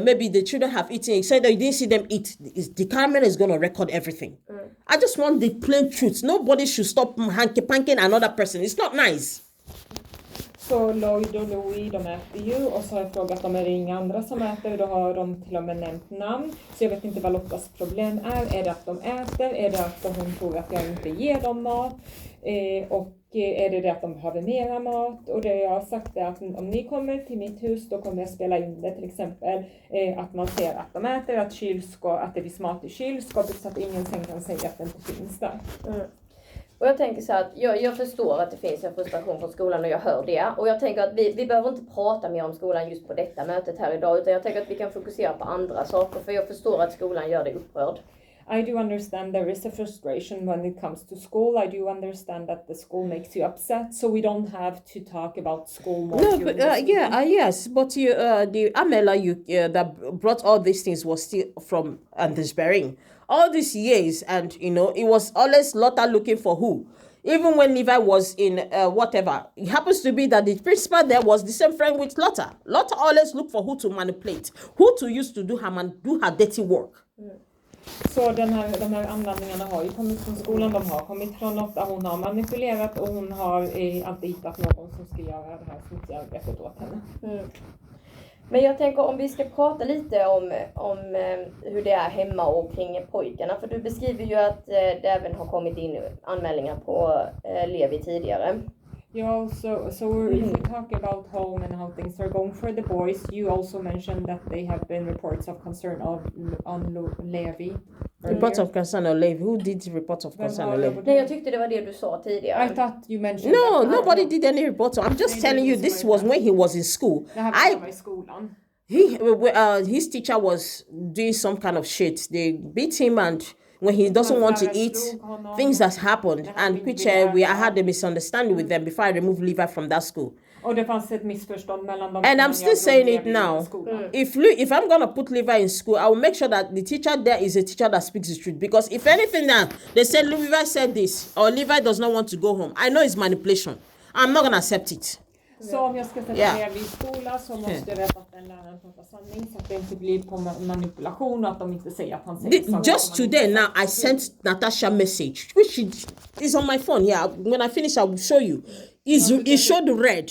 maybe the children have eaten, you said that you didn't see them eat, the camera is going to record everything. I just want the plain truth. Nobody should stop hanky-panking another person. It's not nice. Så Lloyd och Louis, de äter ju, och så har jag frågat om det är inga andra som äter, då har de till och med nämnt namn. Så jag vet inte vad Lottas problem är det att de äter, är det att hon tror att jag inte ger dem mat, och är det att de behöver mera mat. Och det jag har sagt är att om ni kommer till mitt hus, då kommer jag spela in det, till exempel att man ser att de äter, att det finns mat i kylskåpet, så att ingen sen kan säga att det inte finns där. Och jag tänker så här att jag förstår att det finns en frustration från skolan och jag hör det. Och jag tänker att vi behöver inte prata mer om skolan just på detta mötet här idag. Utan jag tänker att vi kan fokusera på andra saker. För jag förstår att skolan gör dig upprörd. I do understand there is a frustration when it comes to school. I do understand that the school makes you upset. So we don't have to talk about school more. No, but yes, but the Amela that brought all these things was still from Anders Bering. All these years, and it was always Lotta looking for who. Even when Levi was in whatever, it happens to be that the principal there was the same friend with Lotta. Lotta always looked for who to manipulate, who to use to do her dirty work. Så de här användningarna har ju kommit från skolan, de har kommit från Lotta, hon har manipulerat och hon har alltid hittat någon som ska göra det här smutsiga arbetet åt henne. Men jag tänker om vi ska prata lite om hur det är hemma och kring pojkarna. För du beskriver ju att det även har kommit in anmälningar på Levi tidigare. Yeah, so if we talk about home and how things are going for the boys, you also mentioned that they have been reports of concern on Levi. Reports of concern on Levi. Who did reports of concern on Levi? Nej, jag tyckte det var det du sa tidigare. I thought you mentioned No, that. nobody did any reports. I'm just telling you, this was when he was in school. His teacher was doing some kind of shit. They beat him, and when he doesn't want to eat, things that happened, and which I had a misunderstanding with them before I removed Levi from that school. Och det fanns ett missförstånd mellan dem. And I'm still saying it now. If I'm gonna put Levi in school, I will make sure that the teacher there is a teacher that speaks the truth. Because if anything now, they said Levi said this, or Levi does not want to go home, I know it's manipulation. I'm not gonna accept it. Så om jag ska sätta Levi i skola så måste jag veta att den läraren pratar sanning, så att det inte blir på manipulation och att de inte säger att han säger sanning. Just today now I sent Natasha a message, which is on my phone. Yeah, when I finish I will show you. It showed red.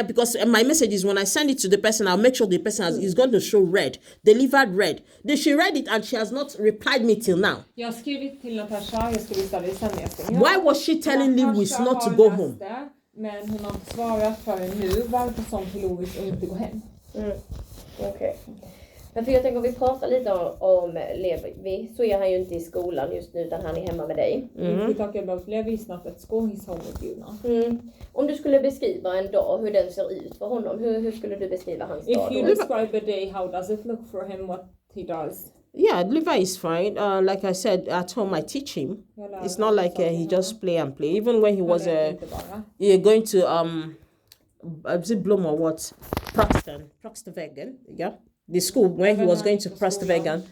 Because my message is when I send it to the person, I'll make sure the person is going to show red, delivered red. Then she read it and she has not replied me till now. Jag har skrivit till Natasha, jag ska visa dig sen. Why was she telling Lewis not to go home? Men hon har inte svarat förrän nu. Varför sa till Lewis att inte gå hem? Okej. Men för jag tänker om vi pratar lite om Levi, så är han ju inte i skolan just nu utan han är hemma med dig. Vi talk about Levi is not at school, he's home with you now. Om du skulle beskriva en dag hur den ser ut för honom, hur skulle du beskriva hans dag? If you describe a day, how does it look for him, what he does? Yeah, Levi is fine. Like I said, at home I teach him. It's not like he just play and play. Even when he was going to is it Blom or what? Praxtevägen, yeah. The school when he was going to Praxtevägen.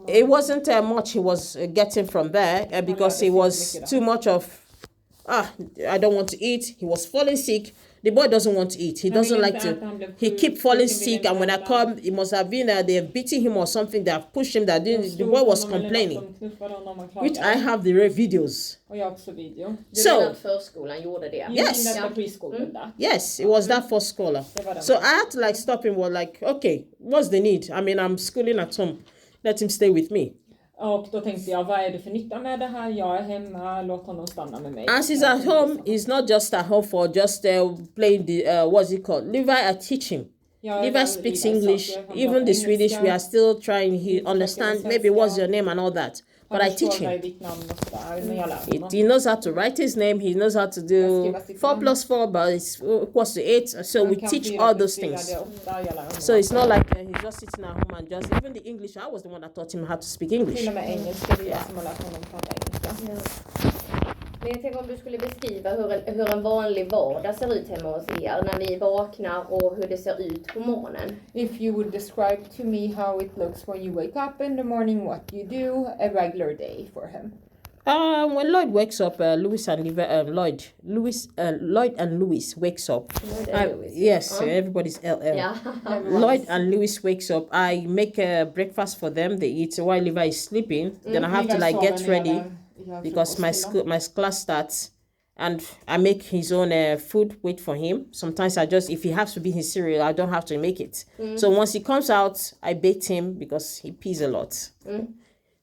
It wasn't much he was getting from there because it was too much of I don't want to eat. He was falling sick. The boy doesn't want to eat. He doesn't like to. He keep falling sick, and when I come, it must have been they have beaten him or something. They have pushed him. That the boy was complaining, which I have the videos. So förskolan gjorde det. Yes, it was that first scholar. So I had to stop him. Was like, okay, what's the need? I mean, I'm schooling at home. Let him stay with me. Och då tänkte jag, vad är det för nytta med det här? Jag är hemma, låt honom stanna med mig. As he's at home, he's not just at home for just playing the, what's it called? Levi, I teach him. Levi speaks English, even the Swedish, we are still trying, he understands, maybe what's your name and all that. But I teach him. He knows how to write his name. He knows how to do 4 + 4, but it's equals to 8. So we teach all those things. So it's not like he's just sitting at home and just, even the English, I was the one that taught him how to speak English. Men jag tänker om du skulle beskriva hur en vanlig vardag ser ut hemma hos er när ni vaknar och hur det ser ut på morgonen. If you would describe to me how it looks when you wake up in the morning, what you do, a regular day for him. When Lloyd wakes up, Lloyd and Louis wakes up. Yes, everybody's LL. Yeah. Lloyd and Louis wakes up. I make a breakfast for them. They eat while Levi is sleeping. Then I have to get ready because my class starts and I make his own food wait for him. Sometimes if he has to be his cereal, I don't have to make it. So once he comes out, I bait him because he pees a lot.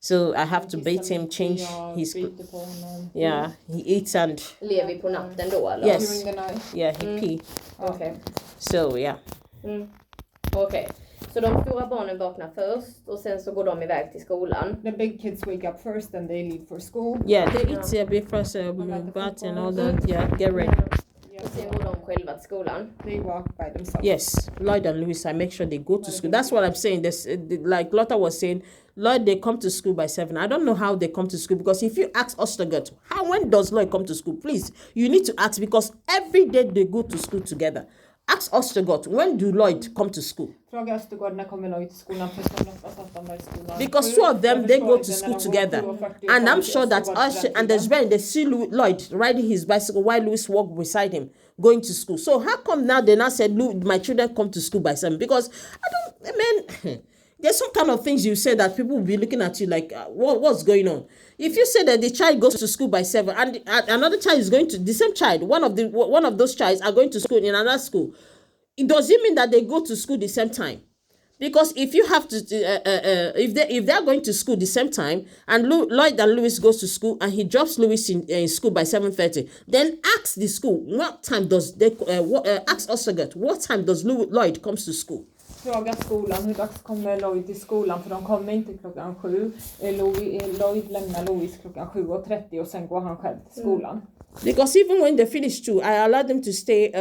So I have to bait him, change his... Yeah, he eats and... Lever på natten då eller? Yes, yeah, he pee. Okej. So yeah. Okej. Så de stora barnen vaknar först och sen så går de iväg till skolan. The big kids wake up first and they leave for school. Yeah, they eat breakfast, bath and all that. Yeah, get ready. Och sen går de själva till skolan. They walk by themselves. Yes, Lloyd and Louis, I make sure they go to school. That's what I'm saying. This, like Lotta was saying, Lloyd, they come to school by 7. I don't know how they come to school, because if you ask Ostergert, when does Lloyd come to school? Please, you need to ask, because every day they go to school together. Ask Ostergert, when do Lloyd come to school? Fråga Östergård när kommer Lloyd till skolan, för som de var i skolan. Because two of them, they go to school together. And I'm sure that Usher and there's when they see Lloyd riding his bicycle while Louis walk beside him, going to school. So how come now they now said, my children come to school by 7? Because there's some kind of things you say that people will be looking at you like, what's going on? If you say that the child goes to school by 7 and another child is going to, the same child, one of those childs are going to school in another school, it doesn't mean that they go to school the same time. Because if you have to, if they're going to school the same time, and Lloyd and Louis goes to school, and he drops Louis in school by 7:30, then ask the school what time does they ask Ostergert what time does Lloyd comes to school. Fråga skolan hur dags kommer Lloyd till skolan, för de kommer inte klockan 7. Lloyd lämnar Louis klockan 7:30 och sen går han själv till skolan. Because even when they finish school, I allow them to stay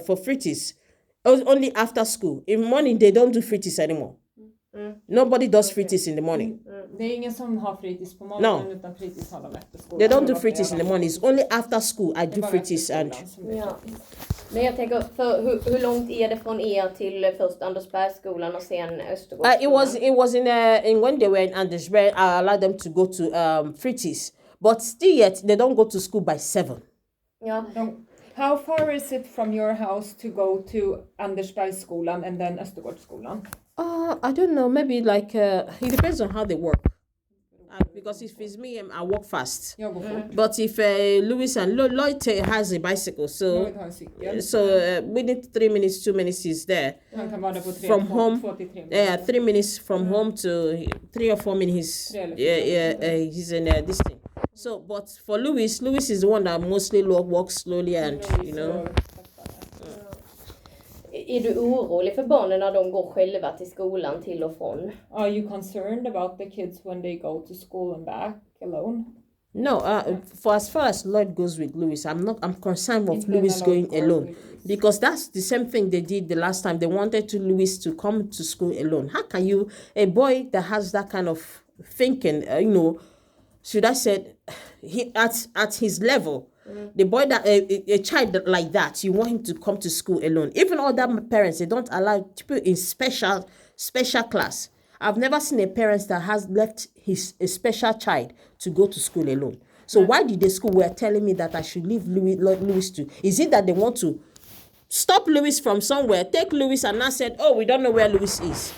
for fritties. Only after school. In the morning, they don't do fritties anymore. Nobody does fritties in the morning. Det är ingen som har fritids på morgonen, utan fritids har de efter skolan. They don't do fritties in the morning. It's only after school I do fritties. And ja. Men jag tänker, hur långt är det från er till först Andersbergsskolan och sen Östergårdsskolan? It was in when they were in Andersberg, I allowed them to go to fritties. But still yet, they don't go to school by 7. Ja. How far is it from your house to go to Andersbergsskolan and then Östergårdsskolan? I don't know. Maybe like it depends on how they work. Because if it's me, I walk fast. But if Louis and Lloyd has a bicycle, so within 3 minutes, 2 minutes he's there. From home, 3 minutes from home to 3 or 4 minutes. He's in this thing. So, but for Louis is the one that mostly walks slowly and, you know. Är du orolig för barnen när de går själva till skolan till och från? Are you concerned about the kids when they go to school and back alone? No, for as far as Lloyd goes with Louis, I'm concerned with Louis going alone. Because that's the same thing they did the last time. They wanted Louis to come to school alone. How can you, a boy that has that kind of thinking, should I say, at his level, the boy that a child like that, you want him to come to school alone. Even other parents, they don't allow people in special class. I've never seen a parent that has left a special child to go to school alone. So why did the school were telling me that I should leave Louis to? Is it that they want to stop Louis from somewhere, take Louis, and now said, we don't know where Louis is?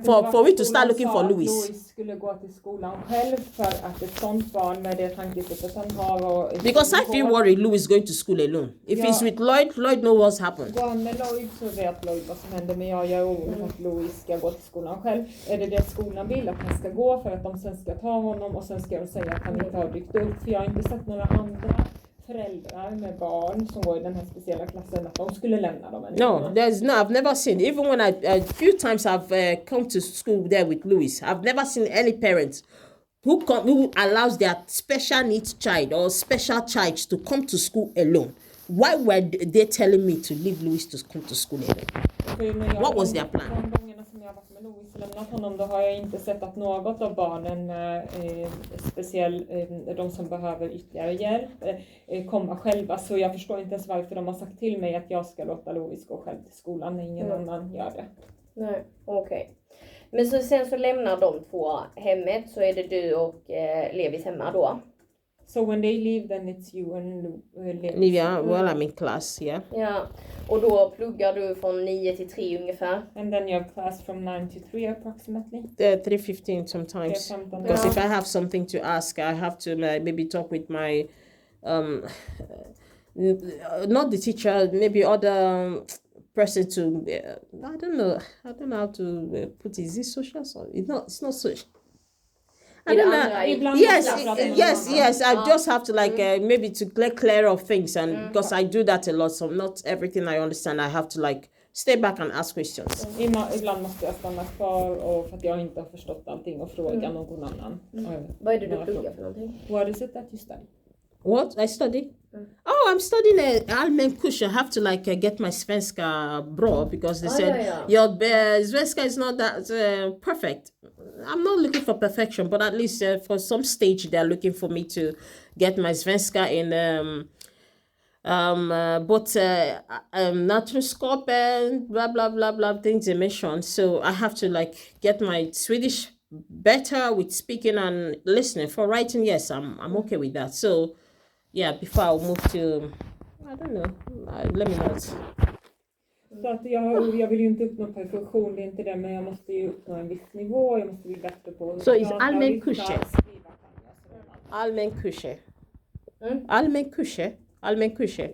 For we to start looking for Louis. Louis skulle gå till skolan själv för att ett sånt barn med det tankesättet han har. Because I feel worried Louis going to school alone. If he's with Lloyd knows what's happened. Går han med Lloyd så vet Lloyd vad som händer, men jag är orolig för att Louis ska gå till skolan själv. Är det skolan vill att han ska gå för att de sen ska ta honom och sen ska de säga att han inte har dykt upp? För jag har inte sett några andra föräldrar med barn som går i den här speciella klassen att de skulle lämna dem. No, I've never seen, even when a few times I've come to school there with Louis, I've never seen any parents who allows their special needs child or special child to come to school alone. Why were they telling me to leave Louis to come to school alone? What was their plan? Lämnat honom, då har jag inte sett att något av barnen, speciellt de som behöver ytterligare hjälp, komma själva. Så jag förstår inte ens varför de har sagt till mig att jag ska låta Louis gå själv till skolan när ingen annan gör det. Nej, okej. Men sen så lämnar de två hemmet, så är det du och Levis hemma då? So when they leave, then it's you and Levis. Yeah, well, I'm in class, yeah. Ja, och då pluggar du från 9 till 3 ungefär? And then you have class from 9 to 3 approximately? 3:15 sometimes. Because if I have something to ask, I have to maybe talk with my not the teacher, maybe other person to I don't know how to put it. Is it social? So it's not social. I don't know. Yes. I just have to maybe to clear of things, and because I do that a lot, so not everything I understand. I have to stay back and ask questions. Ibland måste jag stanna kvar och för att jag inte har förstått allting och fråga någon annan. Vad är det du pluggar för någonting? What is it that you study? What I study? Oh, I'm studying allmän kurs. I have to get my svenska bra because they said your svenska is not that perfect. I'm not looking for perfection, but at least for some stage they're looking for me to get my svenska in naturskap and blah blah blah blah things they mentioned. So I have to get my Swedish better with speaking and listening. For writing, yes, I'm okay with that. So yeah, before I'll move to I don't know. Let me know. Så att jag vill ju inte uppnå perfektion, det är inte det, men jag måste ju uppnå en viss nivå, jag måste bli bättre på Så är allmän kurser. Allmän kurser. Allmän kurser. Allmän kurser.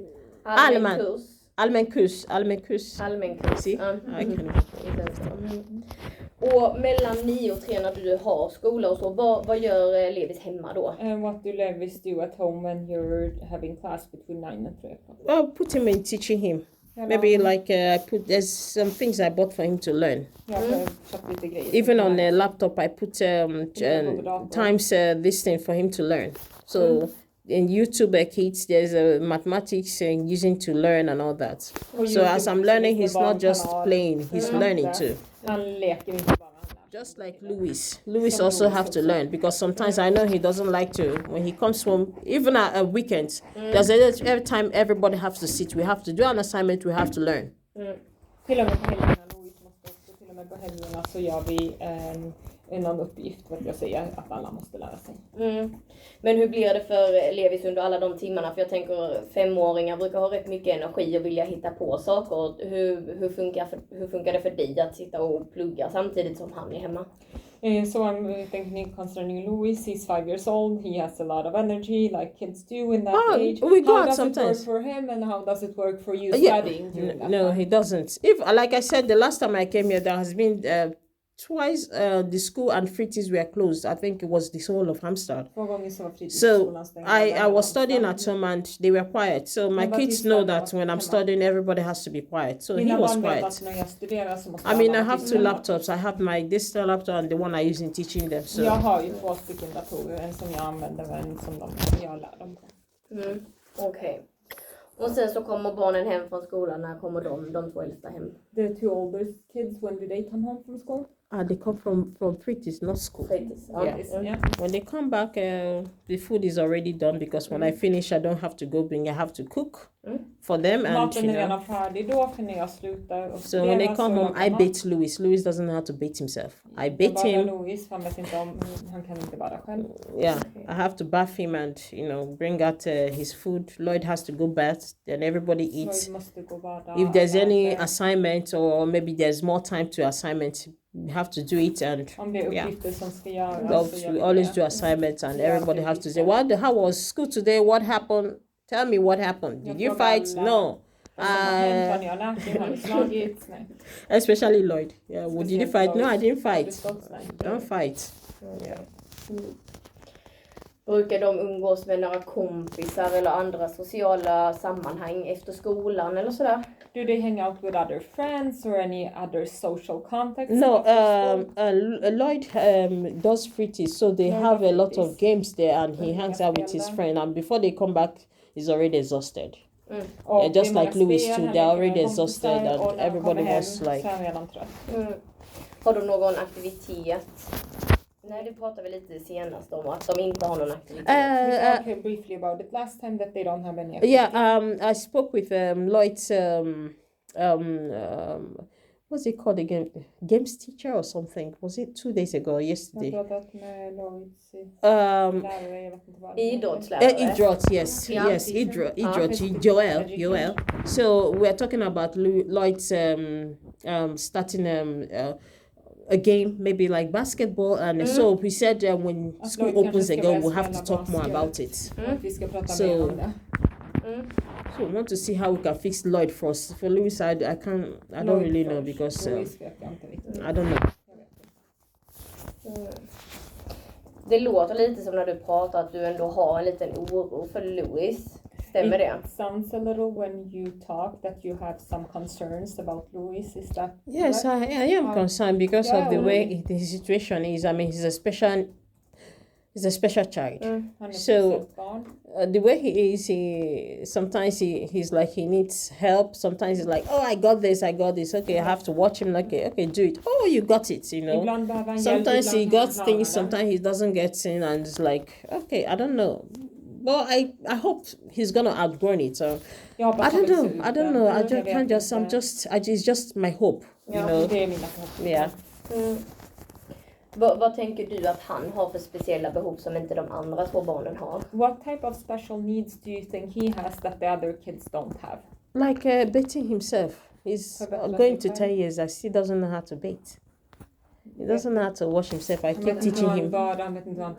Allmän kurs. See? I can. Och mellan 9 och 3 när du har skola och så, vad gör Levis hemma då? What do Levis do at home when you're having class between 9 and 3 o'clock? Well, put him in teaching him. Maybe there's some things I bought for him to learn. Even on the laptop I put times this thing for him to learn. So in YouTube Kids there's mathematics using to learn and all that. So as I'm learning, he's not just playing, he's learning too. Just like Louis also have to learn, because sometimes I know he doesn't like to, when he comes home, even at a weekend, there's every time everybody has to sit, we have to do an assignment, we have to learn. Till och med på helgerna, Louis måste också, till och med på helgerna så gör vi en uppgift för att jag säger att alla måste lära sig. Men hur blir det för Levis under alla de timmarna? För jag tänker 5-åringar brukar ha rätt mycket energi och vilja hitta på saker. Hur funkar det för dig att sitta och plugga samtidigt som han är hemma? So I'm thinking concerning Louis, he's 5 years old, he has a lot of energy like kids do in that age. We go how out does sometimes. it work for him and how does it work for you studying during that No, time? he doesn't. If like I said, the last time I came here, there has been twice the school and fritids were closed. I think it was the whole of Halmstad. So I was studying at home and they were quiet. So my kids know that when I'm studying, everybody has to be quiet. So he was quiet. I mean, I have 2 laptops. I have my digital laptop and the one I use in teaching them. So. Jag har ju 2 stycken datorer, en som jag använder och en som jag lär dem på. Okej. Och sen så kommer barnen hem från skolan. När kommer de 2 äldsta hem? The 2 oldest kids, when do they come home from school? They come from fritids, not school. Yeah. When they come back, the food is already done, because when I finish, I don't have to go bring. I have to cook for them, and Maten är redan färdig då för när jag slutar. So when they come home, I bait Louis. Louis doesn't know how to bait himself. I bait him. Louis, han vet inte om han kan inte vara själv. Yeah, I have to bath him and bring out his food. Lloyd has to go bath. Then everybody eats. If there's any assignment or maybe there's more time to assignment, we have to do it, and we always do assignments, and everybody has to say, how was school today? What happened? Tell me what happened. Did you fight? No. Especially Lloyd. Yeah. Well, did you fight? No, I didn't fight. Don't fight. Yeah. Brukar de umgås med några kompisar eller andra sociala sammanhang efter skolan eller sådär? Do they hang out with other friends or any other social contacts? No, Lloyd does fritids, so they have a lot of games there, and he hangs out with his friend. And before they come back, he's already exhausted. Just like Louis too, they're already exhausted, and everybody was like. Har de någon aktivitet? Nej, det pratade vi lite senast om att de inte har någon aktivitet. We talked briefly about it last time that they don't have any activity. Yeah, I spoke with Lloyd's what's it called again? Games teacher or something. Was it 2 days ago or yesterday? Idrottslärare. Idrott, yes, idrott, Joel. So we're talking about Lloyd's starting a game, maybe like basketball, and so we said when school opens again, we'll have to talk more about it. Vi ska prata So- mer om det. So we want to see how we can fix Lloyd first. For Louis, I don't really know because Louis vet jag inte riktigt. I don't know. Det låter lite som när du pratar att du ändå har en liten oro för Louis. Stämmer det? It sounds a little when you talk that you have some concerns about Louis. Is that Yes, correct? I am concerned because of the Yeah. way his situation is. I mean, he's a special child. Han är So- speciellt barn. The way he is, sometimes he's like he needs help. Sometimes he's like, oh, I got this. Okay, I have to watch him. Okay, do it. Oh, you got it. You know. Ibland behöver han hjälp, Sometimes he ibland got klarar things. han det. Sometimes he doesn't get in, and it's like, okay, I don't know. Well, I hope he's gonna outgrow it. So Jag hoppas I han don't vill know. se ut I don't det. know. I Jag just vet can't just. inte. It's just my hope. You know. Det är mina förhoppningar. Yeah. Vad tänker du att han har för speciella behov som inte de andra två barnen har? What type of special needs do you think he has that the other kids don't have? Like baiting himself. He's going to 10 years. I still doesn't know how to bait. He doesn't know how to wash himself. I keep teaching him.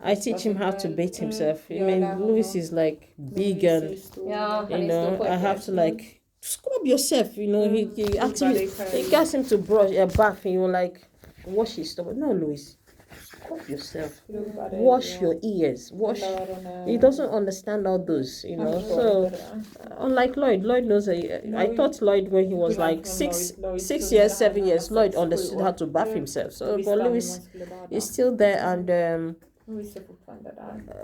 I teach him how to bait himself. I mean, Louis is like big and Ja, han you är stor know. I pojke. have to like scrub yourself. You know, he actually he gets him to brush a bath. And you're like wash his stomach. No, Louis, scrub yourself. Wash your ears. Wash. He doesn't understand all those. You know. So unlike Lloyd knows. I taught Lloyd when he was like 6 years, 7 years. Lloyd understood how to bath himself. So, but Louis is still there, and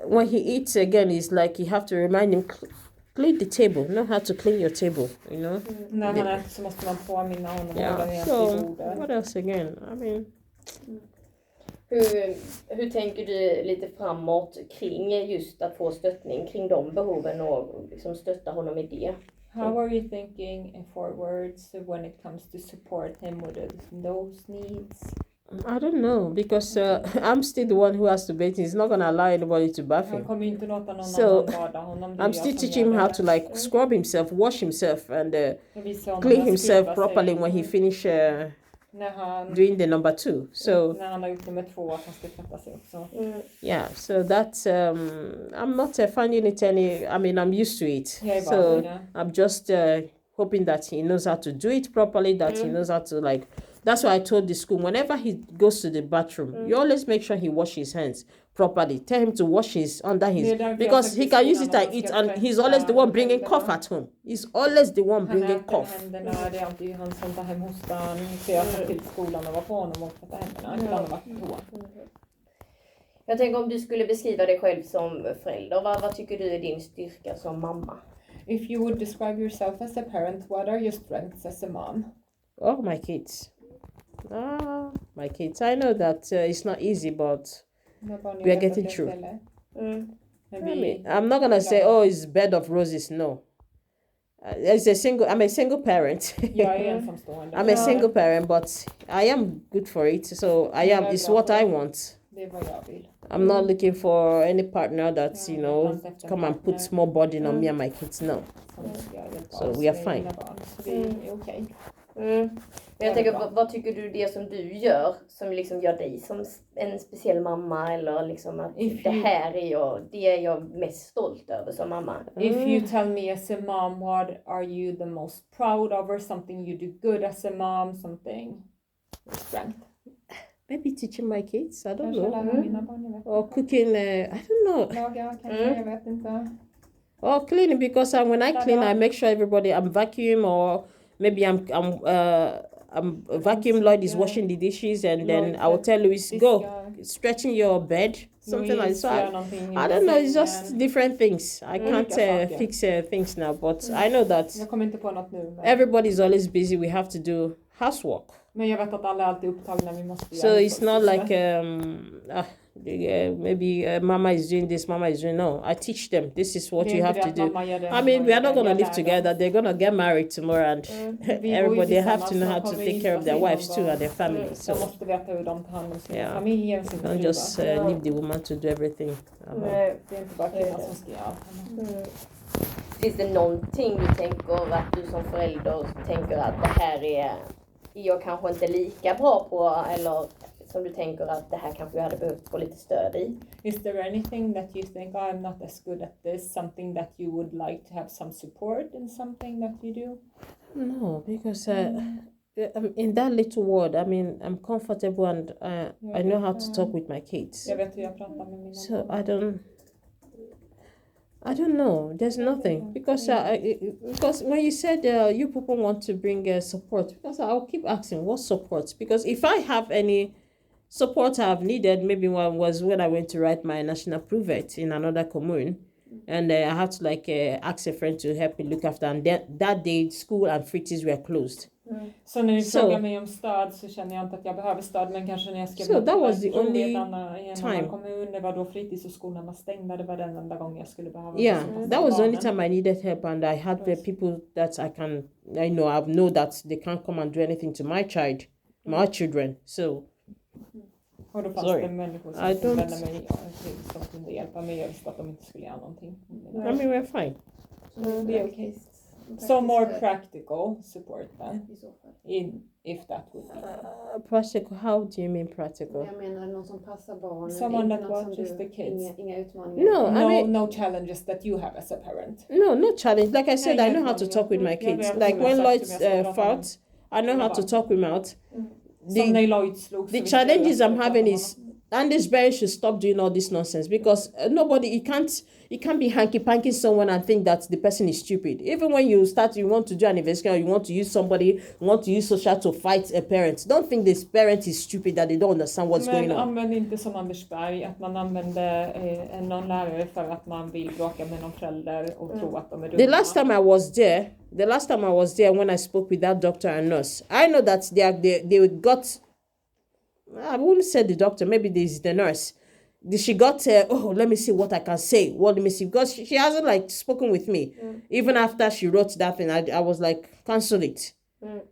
when he eats again, it's like you have to remind him clean the table. Know how to clean your table. You know. När han äter så måste man påminna honom om Yeah. vad det är So till bordet. what else again? I mean, Hur tänker du lite framåt kring just att få stöttning kring de behoven och liksom stötta honom i det? How are you thinking forwards when it comes to support him with those needs? I don't know because I'm still the one who has to bathe him. He's not gonna allow anybody to bath Han him. kommer ju inte låta någon So, annan bada honom. Det är I'm jag still som teaching gör him how det. to like scrub himself, wash himself, and Jag visar honom clean att himself skruva properly sig. when he finish När han, doing the number 2. So när han har gjort nummer 2 att han ska tvätta sig också. yeah, so that's I'm not finding it any. I mean, I'm used to it. Jag är So van vid det. I'm just hoping that he knows how to do it properly. That he knows how to like. That's why I told the school whenever he goes to the bathroom, you always make sure he washes his hands properly. Tell him to wash his under Det är his därför because jag he can tycker use it skolan and man eat, ska and he's always the one bringing cough at home. He's always the one Han bringing äter med cough. händerna, det är alltid han som tar hem hostan. Så jag tar till skolan och var på honom och tvätta händerna. Ibland har varit på toa. Jag tänker om du skulle beskriva dig själv som förälder, vad tycker du är din styrka som mamma? If you would describe yourself as a parent, what are your strengths as a mom? Oh, my kids. My kids. I know that it's not easy, but we are getting through. I mean, I'm not gonna say, oh, it's bed of roses. No. I'm a single parent. Jag är ensamstående. I'm a single parent, but I am good for it. So it's what I want. Det är vad jag vill. I'm not looking for any partner that's, come and put more burden on me and my kids. No. So we are fine. Så det är okej. Men jag tänker, vad tycker du det som du gör som liksom gör dig som en speciell mamma, eller liksom att det är jag mest stolt över som mamma? If you tell me as a mom, what are you the most proud of, or something you do good as a mom, something strength? Maybe teaching my kids. I don't Kanske know. lära mina barn, jag vet Or inte. cooking. I don't know. Laga kanske, jag vet inte. Or cleaning, because when I clean, I make sure I'm vacuum, or maybe I'm vacuum. Lloyd is washing the dishes, and then I will tell Louis, go stretching your bed, something like so. I don't know. It's just different things. I can't fix things now, but I know that Jag kommer inte på något nu. Men, everybody's always busy. We have to do housework. men jag vet att alla är alltid upptagna. Vi måste So it's not like maybe mama is doing this, mama is doing no. I teach them. This is what you have to do. I mean, we are not gonna live together. They're gonna get married tomorrow, and everybody have to know how to take care of their wives too and their family. So de måste veta hur de tar hand om sina Yeah. familjer och you sina can't just leave the woman to do everything. Nej. Det är inte bara kvinnan som ska göra allt. Finns det någonting du tänker att du som förälder tänker att det här är jag kanske inte lika bra på, eller som du tänker att det här kanske jag hade behövt få lite stöd i? Is there anything that you think, oh, I'm not as good at this, something that you would like to have some support in something that you do? No, because in that little world, I mean, I'm comfortable and I know how to talk with my kids. Jag vet hur jag pratar med mina So barn. I don't know. There's nothing because when you said you people want to bring support, because I'll keep asking what support, because if I have any support I've needed, maybe one was when I went to write my national private in another commune, and I had to ask a friend to help me look after, and that day school and fritids were closed. Så när ni frågar mig om stöd så känner jag inte att jag behöver stöd, men kanske när jag skrev So that was the only i en annan kommun, det var då fritids och skolorna var stängda, det var den enda gången jag skulle behöva. Yeah, that was the only time I needed help, and I had the people that I know that they can't come and do anything to my children. So. Och då fanns det människor som kunde vända mig som kunde hjälpa mig. Jag visste att de inte skulle göra någonting. I mean, we're fine. Be okay. So more practical support then, if that would be. Practical, how do you mean practical? Jag menar någon som passar barnen. Someone that watches the kids. Inga utmaningar. No challenges that you have as a parent. No challenge. Like I said, I know how to talk with my kids. Like when Lloyd fought, I know how to talk him out. The challenges I'm having is, and this parents should stop doing all this nonsense, because you can't be hanky-panky someone and think that the person is stupid. Even when you want to do an investigation, you want to use social to fight a parent. Don't think this parent is stupid, that they don't understand what's going on. Använd inte som Anders Berg, att man använder någon lärare för att man vill bråka med någon förälder och tro att de är dumma. The last time I was there when I spoke with that doctor and nurse, I know that they got, I wouldn't say the doctor, maybe this is the nurse. She got, let me see what I can say. Let me see, because she hasn't spoken with me. Even after she wrote that thing, I was like, cancel it.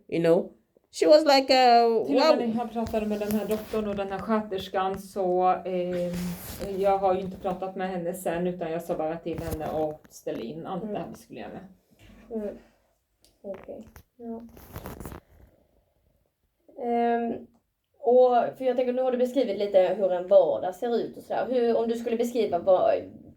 You know? She was like, till och med när jag pratade med den här doktorn och den här sköterskan, så jag har ju inte pratat med henne sen, utan jag sa bara till henne och ställa in allt det här vi skulle göra med. Okej. Ja. Och för jag tänker, nu har du beskrivit lite hur en vardag ser ut och sådär. Om du skulle beskriva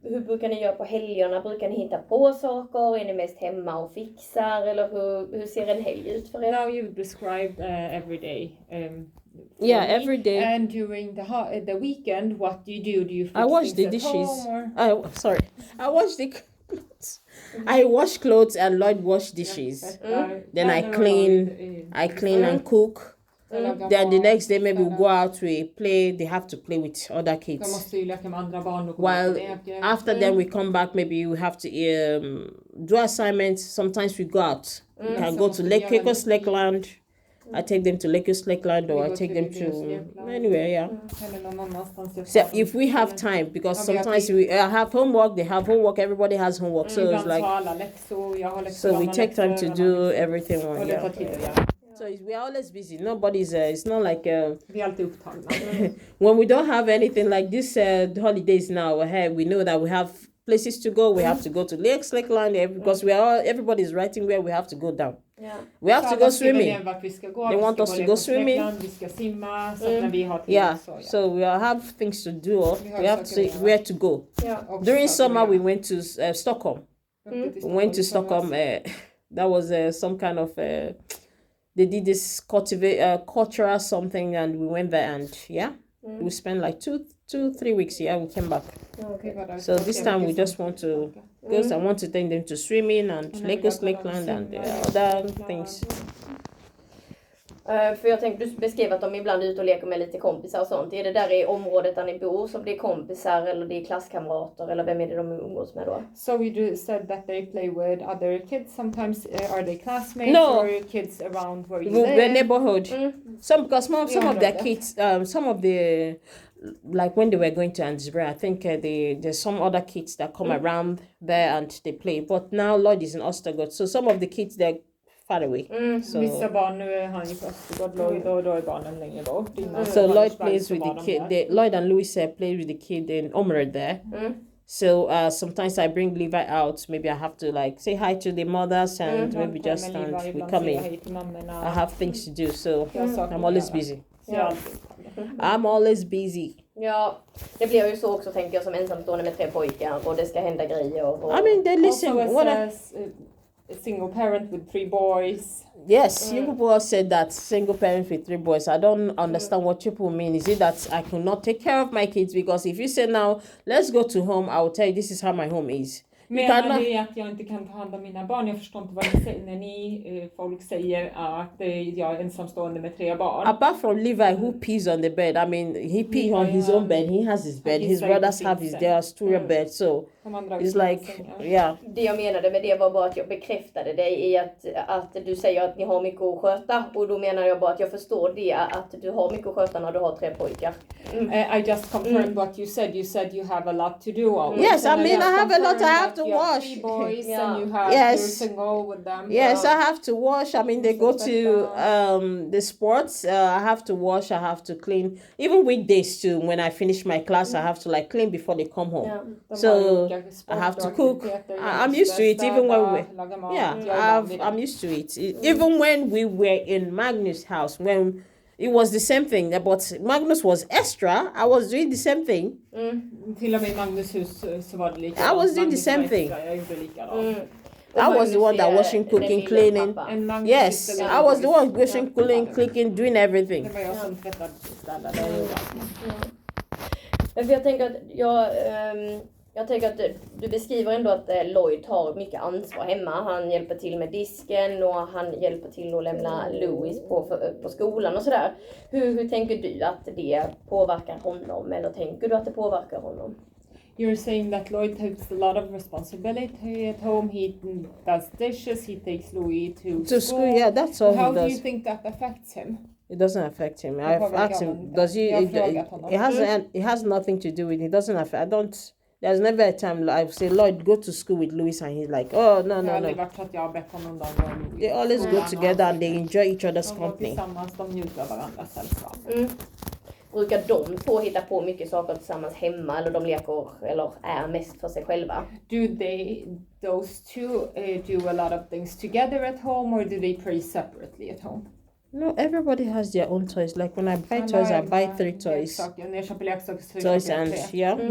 hur brukar ni göra på helgerna? Brukar ni hitta på saker? Är ni mest hemma och fixar? Eller hur ser en helg ut för er? Now you've described every day. Every day. And during the weekend, what do you do? Do you fix I wash the things at dishes. home, I wash the clothes. I wash clothes and Lloyd wash dishes. Then I clean and cook. Then the next day maybe we go out, we play. They have to play with other kids. While after then we come back, maybe we have to do assignments. Sometimes we go out. We can go to Lekos Lakeland. I take them to Lekos Lakeland, or I take them to anywhere, yeah. So if we have time, because sometimes we have homework, they have homework, everybody has homework. So it's like, so we take time to do everything. So we are always busy. Nobody's. It's not like when we don't have anything like this holidays now. We know that we have places to go. We have to go to Lakeland because everybody's writing where we have to go down. Yeah. We have to go swimming. They want us to go swimming. Yeah. So we have things to do. We have to see where to go. Yeah. During summer we went to Stockholm. We went to Stockholm. That was some kind of. They did this cultural something, and we went there, and we spent like 2-3 weeks. Yeah, we came back. So this time we just want to go. I want to take them to swimming and Lekos Lakeland and other things. För jag tänkte, du beskrev att de ibland är ute och leker med lite kompisar och sånt. Är det där i området där ni bor som det är kompisar, eller det är klasskamrater, eller vem är det de umgås med då? So you said that they play with other kids. Sometimes are they classmates or kids around where you live? The neighborhood. Some of their kids, some of the, like when they were going to Andsbury, I think there's some other kids that come around there and they play. But now Lloyd is in Östergötland, so some of the kids they're far away. So vissa barn, nu är han i Östergötland, Lloyd, och då är barnen längre bort. So Lloyd plays with the kid. Lloyd and Louis play with the kid in Omred there. So sometimes I bring Levi out. Maybe I have to say hi to the mothers and maybe just we come in. I have things to do, so I'm always busy. Yeah. I'm always busy. Ja, det blir ju så också tänker jag som ensamstående med 3 pojkar och det ska hända grejer. Och... I mean, they listen. Also, When as a single parent with 3 boys. Yes, you people have said that single parent with 3 boys. I don't understand what you people mean. Is it that I could not take care of my kids? Because if you say now, let's go to home, I will tell you this is how my home is. Menar ni att jag inte kan ta hand om mina barn? Jag förstår inte vad ni säger när ni folk säger att jag är ensamstående med 3 barn. Apart from Levi who pees on the bed, I mean, he pees on his own bed. He has his bed. His brothers have their studio bed. So it's like, yeah. Det jag menade med det var bara att jag bekräftade dig i att du säger att ni har mycket att sköta. Och då menar jag bara att jag förstår det att du har mycket att sköta när du har 3 pojkar. I just confirmed what you said. You said you have a lot to do always. Yes, I mean, I have a lot I have to wash. 3 boys and you have you're single with them. Yes, I have to wash. I mean, they go to the sports. I have to wash. I have to clean. Even weekdays too. When I finish my class, I have to like clean before they come home. So I have to cook. I'm used to it. Even when I'm used to it. Even when we were in Magnus' house, when it was the same thing, but Magnus was extra. I was doing the same thing. Till och med Magnus hus så var det likadant. I was doing the same thing. Jag gjorde likadant. I was the one that washing, cooking, cleaning. Yes, I was the one washing, cooking, doing everything. Det var jag som tvättade ställade. För jag tänker att jag tänker att du beskriver ändå att Lloyd tar mycket ansvar hemma. Han hjälper till med disken och han hjälper till att lämna Louis på skolan och sådär. Hur tänker du att det påverkar honom? Eller tänker du att det påverkar honom? You're saying that Lloyd takes a lot of responsibility at home. He does dishes. He takes Louis to school. Yeah, that's all How he does. do you think that affects him? It doesn't affect him. I've asked him. Does he? It has nothing to do with it. It doesn't affect. I don't. There's never a time I've said, Lloyd, go to school with Louis, and he's like, oh, no. They always go together and they enjoy each other's company. Brukar de två hitta på mycket saker tillsammans hemma eller de leker eller är mest för sig själva? Do those two do a lot of things together at home or do they play separately at home? No, everybody has their own toys. Like when I buy toys, I buy 3 toys. Toys and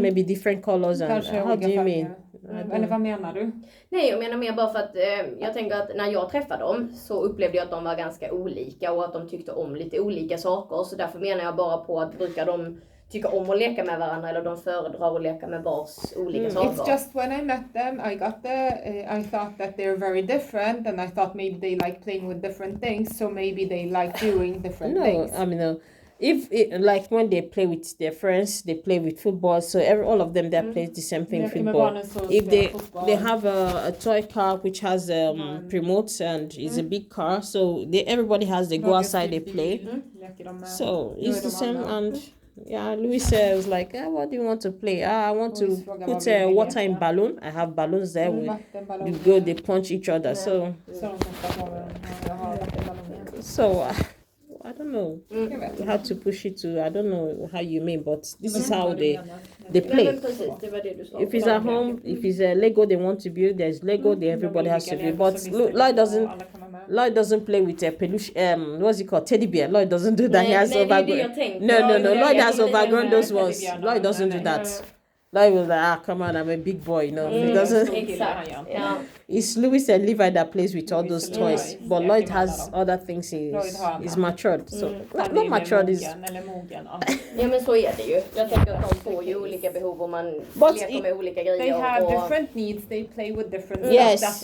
maybe different colors. And how do you mean? Eller vad menar du? Nej, jag menar mer bara för att jag tänker att när jag träffade dem så upplevde jag att de var ganska olika och att de tyckte om lite olika saker. Så därför menar jag bara på att brukar de tycka om att leka med varandra eller de föredrar att leka med vars olika saker. It's just when I met them, I thought that they're very different and I thought maybe they like playing with different things, so maybe they like doing different things. No, I mean, like when they play with their friends, they play with football. So all of them that plays the same thing, football. If they have a toy car which has remotes and is a big car, so everybody has they go outside, they play. So it's the same and. Yeah, Louis was like, what do you want to play? I want to put water in balloon. I have balloons there. They punch each other. So I don't know. You have to push it to, I don't know how you mean, but this is how they play. If it's at home, if it's a Lego they want to build, there's Lego, everybody has to build. But Lloyd doesn't play with a peluche, what's it called? Teddy bear. Lloyd doesn't do that. He has overgrown. No. Lloyd has overgrown those ones. Lloyd doesn't do that. Lloyd was like, come on, I'm a big boy, you know. He doesn't. It's Louis and Levi that plays with all those toys. But Lloyd has other things. He's matured. So not matured is. Ja men så är det ju. Jag tänker att de får ju olika behov och man leker med olika grejer. They have different needs. They play with different stuff.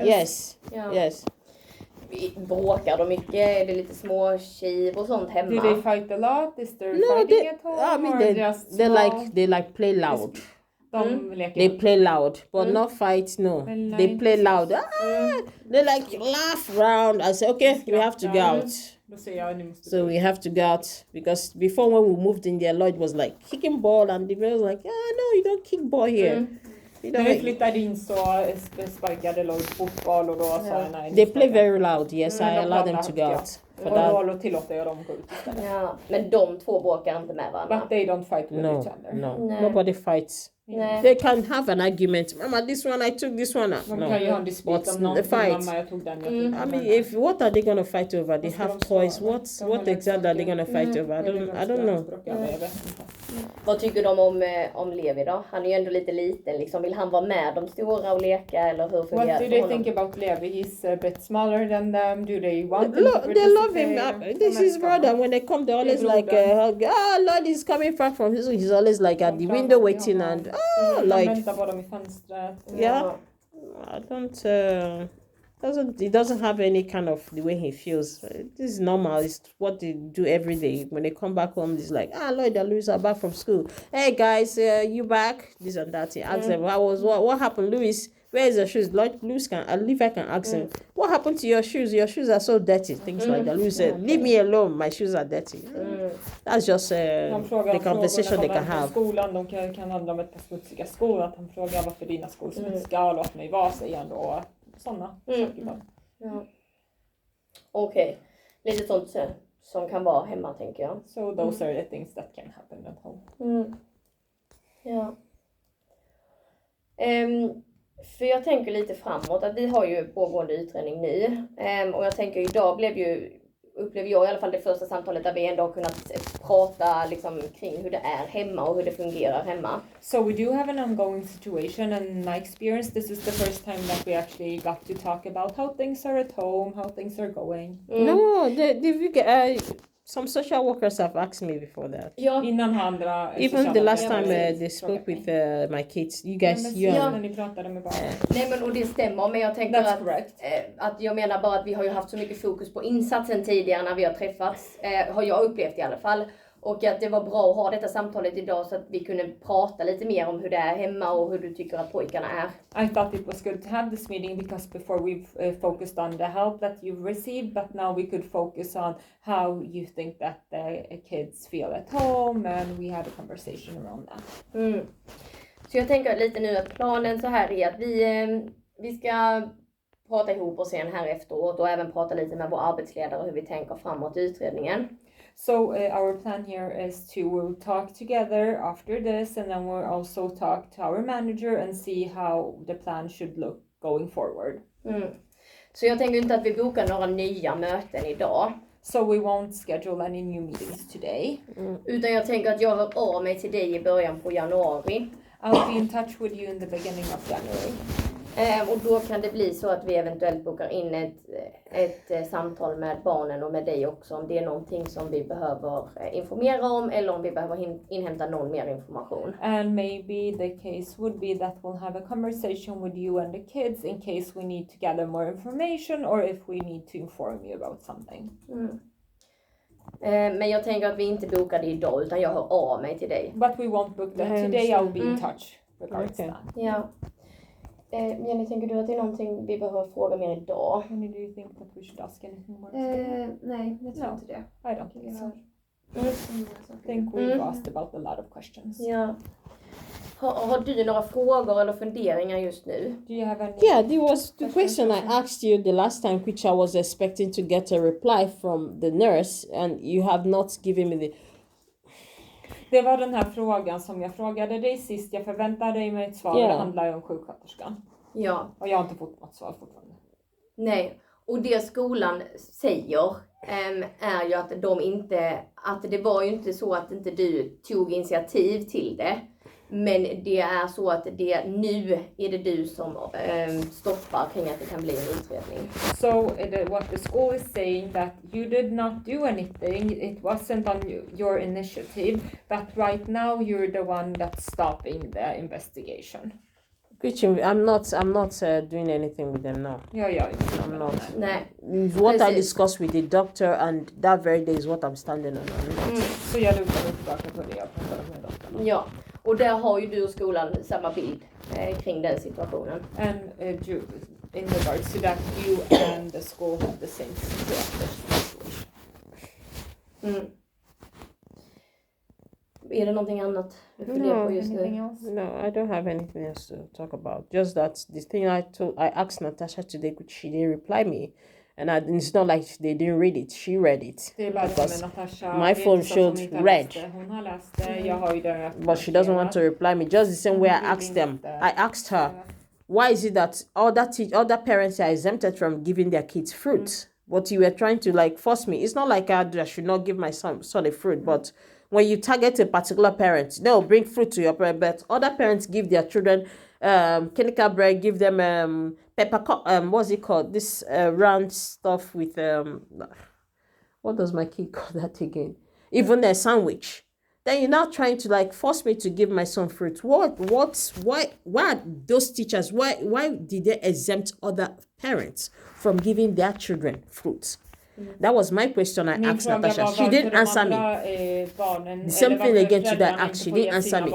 Yes. Bråkar de mycket? Är det lite små kiv och sånt hemma? Do they fight a lot? Is there fighting at home? I mean, they like play loud. They play loud, but not fight. No, they play loud. They like laugh around and say, "Okay, we have to go out." So we have to go out because before when we moved in there, Lloyd was like kicking ball, and the girl was like, no, you don't kick ball here." När vi flyttade in så sparkade Lloyd fotboll och då sa jag nej. They play very loud, yes, I allow them to go out. Och då tillåter jag dem gå ut istället. Ja, men de två bråkar inte med varandra. But they don't fight with each other. No, nobody fights. Nej. They can have an argument. Mama, this one I took, this one. De No. kan ju ha en dispyt What's om the någonting. fight? Mamma, jag tog den, jag tog den. I mean, what are they gonna fight over? They Vad ska have de toys. svara? What De har exactly are they leksaker. gonna fight over? I don't know. Jag vet inte. Vad tycker de om Levi då? Han är ju ändå lite liten liksom. Vill han vara med de stora och leka eller hur fungerar What det do för they honom? think about Levi? He's a bit smaller than them. Do they want him to They love him. participate? This is brother. When they come, they're always brother. like, Lord is coming back from his. He's always like at the window waiting and Lloyd. like, Väntar på dem i fönstret. yeah. I don't. He doesn't have any kind of the way he feels. This is normal. It's what they do every day. When they come back home, it's like, Lloyd and Louis are back from school. Hey guys, you back? This and that. He asks them, what happened, Louis? Where is your shoes? Louis Levi can ask him, what happened to your shoes? Your shoes are so dirty. Things like that. Louis said, leave me alone. My shoes are dirty. That's just the conversation they can have. Skolan, de kan handla om ett par smutsiga skor. Att han frågar varför dina skor är smutsiga och låt mig vara, säger han då. Sådana saker. Ja. Okej. Lite sånt som kan vara hemma tänker jag. So those are the things that can happen at home. Ja. För jag tänker lite framåt att vi har ju pågående utredning nu. Och jag tänker idag upplever jag i alla fall det första samtalet där vi ändå har kunnat prata liksom, kring hur det är hemma och hur det fungerar hemma. So we do have an ongoing situation, and in my experience this is the first time that we actually got to talk about how things are at home, how things are going. No, some social workers have asked me before that. Ja. Innan andra Even the last time precis. they spoke with my kids, you guys, När ni pratade med barnen. Nej men och det stämmer, men jag tänker That's correct. att jag menar bara att vi har ju haft så mycket fokus på insatsen tidigare när vi har träffats, har jag upplevt i alla fall. Och att det var bra att ha detta samtalet idag så att vi kunde prata lite mer om hur det är hemma och hur du tycker att pojkarna är. I thought it was good to have this meeting because before we've focused on the help that you've received, but now we could focus on how you think that the kids feel at home, and we had a conversation around that. Så jag tänker lite nu att planen så här är att vi ska prata ihop oss sen här efteråt och även prata lite med vår arbetsledare hur vi tänker framåt i utredningen. So our plan here is to talk together after this, and then we'll also talk to our manager and see how the plan should look going forward. Så jag tänker inte att vi bokar några nya möten idag. So we won't schedule any new meetings today. Utan jag tänker att jag hör av mig till dig i början på januari. I'll be in touch with you in the beginning of January. Och då kan det bli så att vi eventuellt bokar in ett samtal med barnen och med dig också om det är någonting som vi behöver informera om eller om vi behöver inhämta någon mer information. And maybe the case would be that we'll have a conversation with you and the kids in case we need to gather more information or if we need to inform you about something. Men jag tänker att vi inte bokar det idag utan jag hör av mig till dig. But we won't book that today. I'll be in touch regards that. Ja. Jenny, tänker du att det är någonting vi behöver fråga mer idag? Jenny, do you think that we should ask anything more? Nej, jag tror inte det. I don't think so. I think Mm. we've asked about a lot of questions. Ja. Har du några frågor eller funderingar just nu? Do you have any? Yeah, there was the question I asked you the last time, which I was expecting to get a reply from the nurse, and you have not given me the. Det var den här frågan som jag frågade dig sist. Jag förväntade mig ett svar. Ja. Det handlar ju om sjuksköterskan. Ja. Och jag har inte fått något svar fortfarande. Nej. Och det skolan säger är ju att det var ju inte så att inte du tog initiativ till det. Men det är så att nu är det du som stoppar kring att det kan bli en utredning. So what the school is saying that you did not do anything. It wasn't on your initiative. But right now you're the one that's stopping the investigation. Christian, I'm not doing anything with them now. Ja, I'm not. Nej. What I Precis. discussed with the doctor, and that very day is what I'm standing on. Så jag lutar mig tillbaka på det jag pratade med doktorn. Ja. Och där har ju du och skolan samma bild kring den situationen. And in regards to that, you and the school have the same situation. Är det någonting annat du funderar på just nu? Anything else? No, I don't have anything else to talk about. Just that the thing I asked Natasha today, which she didn't reply me, And it's not like they didn't read it. She read it. Det är bara som Because med Natasha. my Det är phone inte så att hon showed inte har red. läst det. Hon har läst det. Jag har ju det. But she doesn't want to reply me. Just the same way I vill asked them. inte. I asked her, why is it that other parents are exempted from giving their kids fruit? But you were trying to like force me. It's not like I should not give my son a fruit, but when you target a particular parent, no, bring fruit to your parent. But other parents give their children chemical bread, give them what's it called? This round stuff with what does my kid call that again? Even a sandwich. Then you're now trying to like force me to give my son fruit. Why those teachers, why did they exempt other parents from giving their children fruit? That was my question I asked Natasha. She didn't answer me. The same thing again to that ask. She didn't answer me.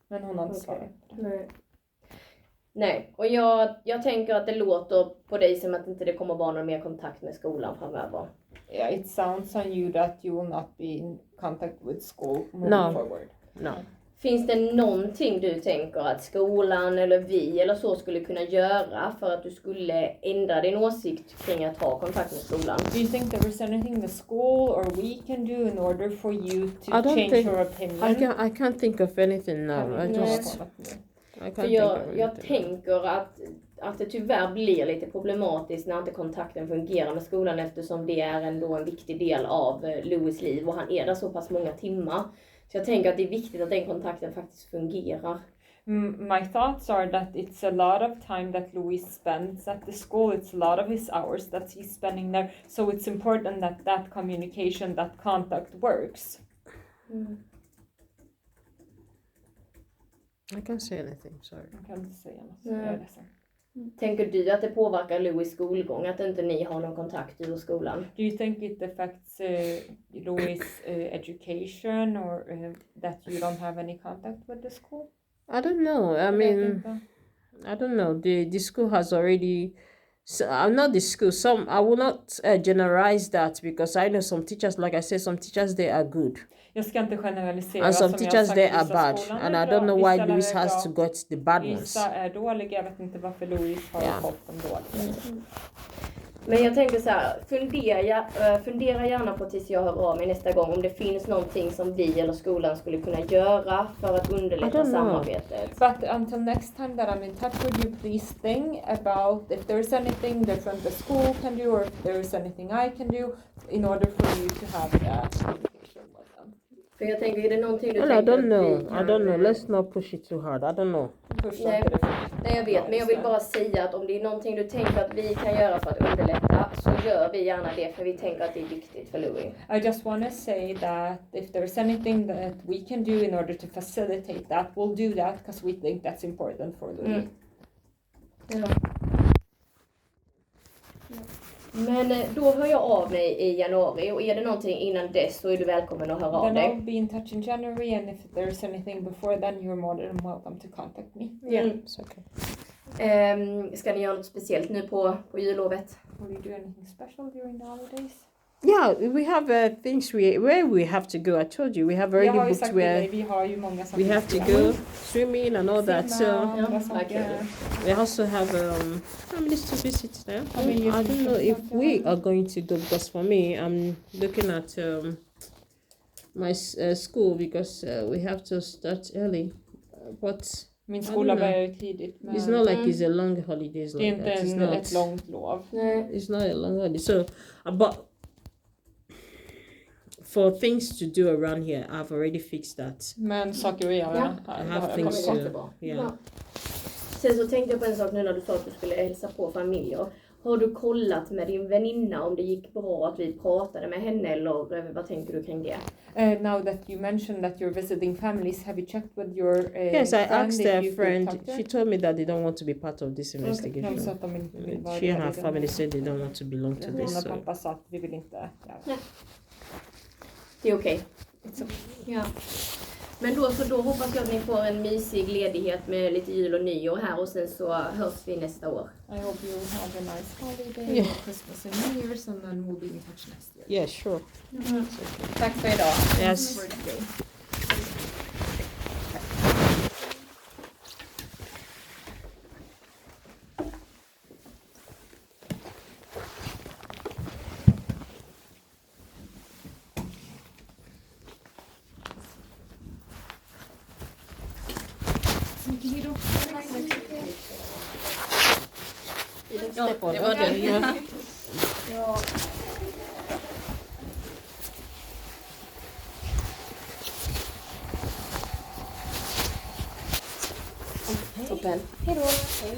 Men hon har inte svarat. Nej, och jag tänker att det låter på dig som att inte det kommer vara någon mer kontakt med skolan framöver. Yeah, it sounds on you that you will not be in contact with school moving forward. No. Finns det någonting du tänker att skolan eller vi eller så skulle kunna göra för att du skulle ändra din åsikt kring att ha kontakt med skolan? Do you think there is anything the school or we can do in order for you to change your opinion? I can't think of anything now. Jag tänker att det tyvärr blir lite problematiskt när inte kontakten fungerar med skolan, eftersom det är ändå en viktig del av Louis liv och han är där så pass många timmar. Så jag tänker att det är viktigt att den kontakten faktiskt fungerar. My thoughts are that it's a lot of time that Louis spends at the school. It's a lot of his hours that he's spending there. So it's important that communication, that contact works. I can't say anything, sorry. Jag kan inte säga något. Jag är ledsen. Tänker du att det påverkar Louis skolgång, att inte ni har någon kontakt i skolan? Do you think it affects Louis' education or that you don't have any contact with the school? I don't know. I mean, I don't know. The school has already. I'm not the school. I will not generalize that because I know some teachers, like I said, some teachers they are good. Jag ska inte generalisera. And some teachers they are bad. And I don't know why Louis has to get the bad ones. Vissa är dåliga. Jag vet inte varför Louis har fått dem dåliga. Men jag tänker så här, fundera gärna på tills jag hör av mig nästa gång om det finns någonting som vi eller skolan skulle kunna göra för att underlätta samarbetet. But until next time that I'm in touch with you, please think about if there's anything different the school can do or if there's anything I can do in order for you to have that communication with them. För jag tänker, är det någonting du I don't know. Let's not push it too hard. I don't know. Nej, jag vet. Men jag vill bara säga att om det är någonting du tänker att vi kan göra för att underlätta, så gör vi gärna det. För vi tänker att det är viktigt för Louis. I just want to say that if there's anything that we can do in order to facilitate that, we'll do that because we think that's important for Louis. Ja. Men då hör jag av mig i januari, och är det någonting innan dess så är du välkommen att höra av Then dig. I'll be in touch in January, and if there's anything before then, you're more than welcome to contact me. Yeah, it's okay. Ska ni göra något speciellt nu på jullovet? Will you do anything special during the holidays? Yeah, we have things where we have to go. I told you we have already booked where we have to go swimming and all that. So we also have families to visit there. I don't know if we are going to go, because for me, I'm looking at my school because we have to start early. But min skola börjar ju tidigt. It's not like it's a long holidays. Det är inte ett långt lov. It's not a long holiday. So, but for things to do around here, I've already fixed that. Men saker att göra. I have things to, yeah. Sen så tänkte jag på en sak nu när du sa att du skulle hälsa på familjer. Har du kollat med din väninna om det gick bra att vi pratade med henne, eller vad tänker du kring det? Now that you mentioned that you're visiting families, have you checked with your yes, I asked a friend. She told me that they don't want to be part of this investigation. Okay. She and her family said they don't want to belong to this. Hon och pappa sa att vi vill inte göra. Det är okej. It's okay. Ja. Men då hoppas jag att ni får en mysig ledighet med lite jul och nyår här, och sen så hörs vi nästa år. I hope you have a nice holiday, Christmas and New Year's, and then we'll be in touch next year. Yeah, sure. Mm. Tack för idag. Yes. Hejdå. Ja, det var det. Ja. Ja. Toppen. Hejdå. Hej.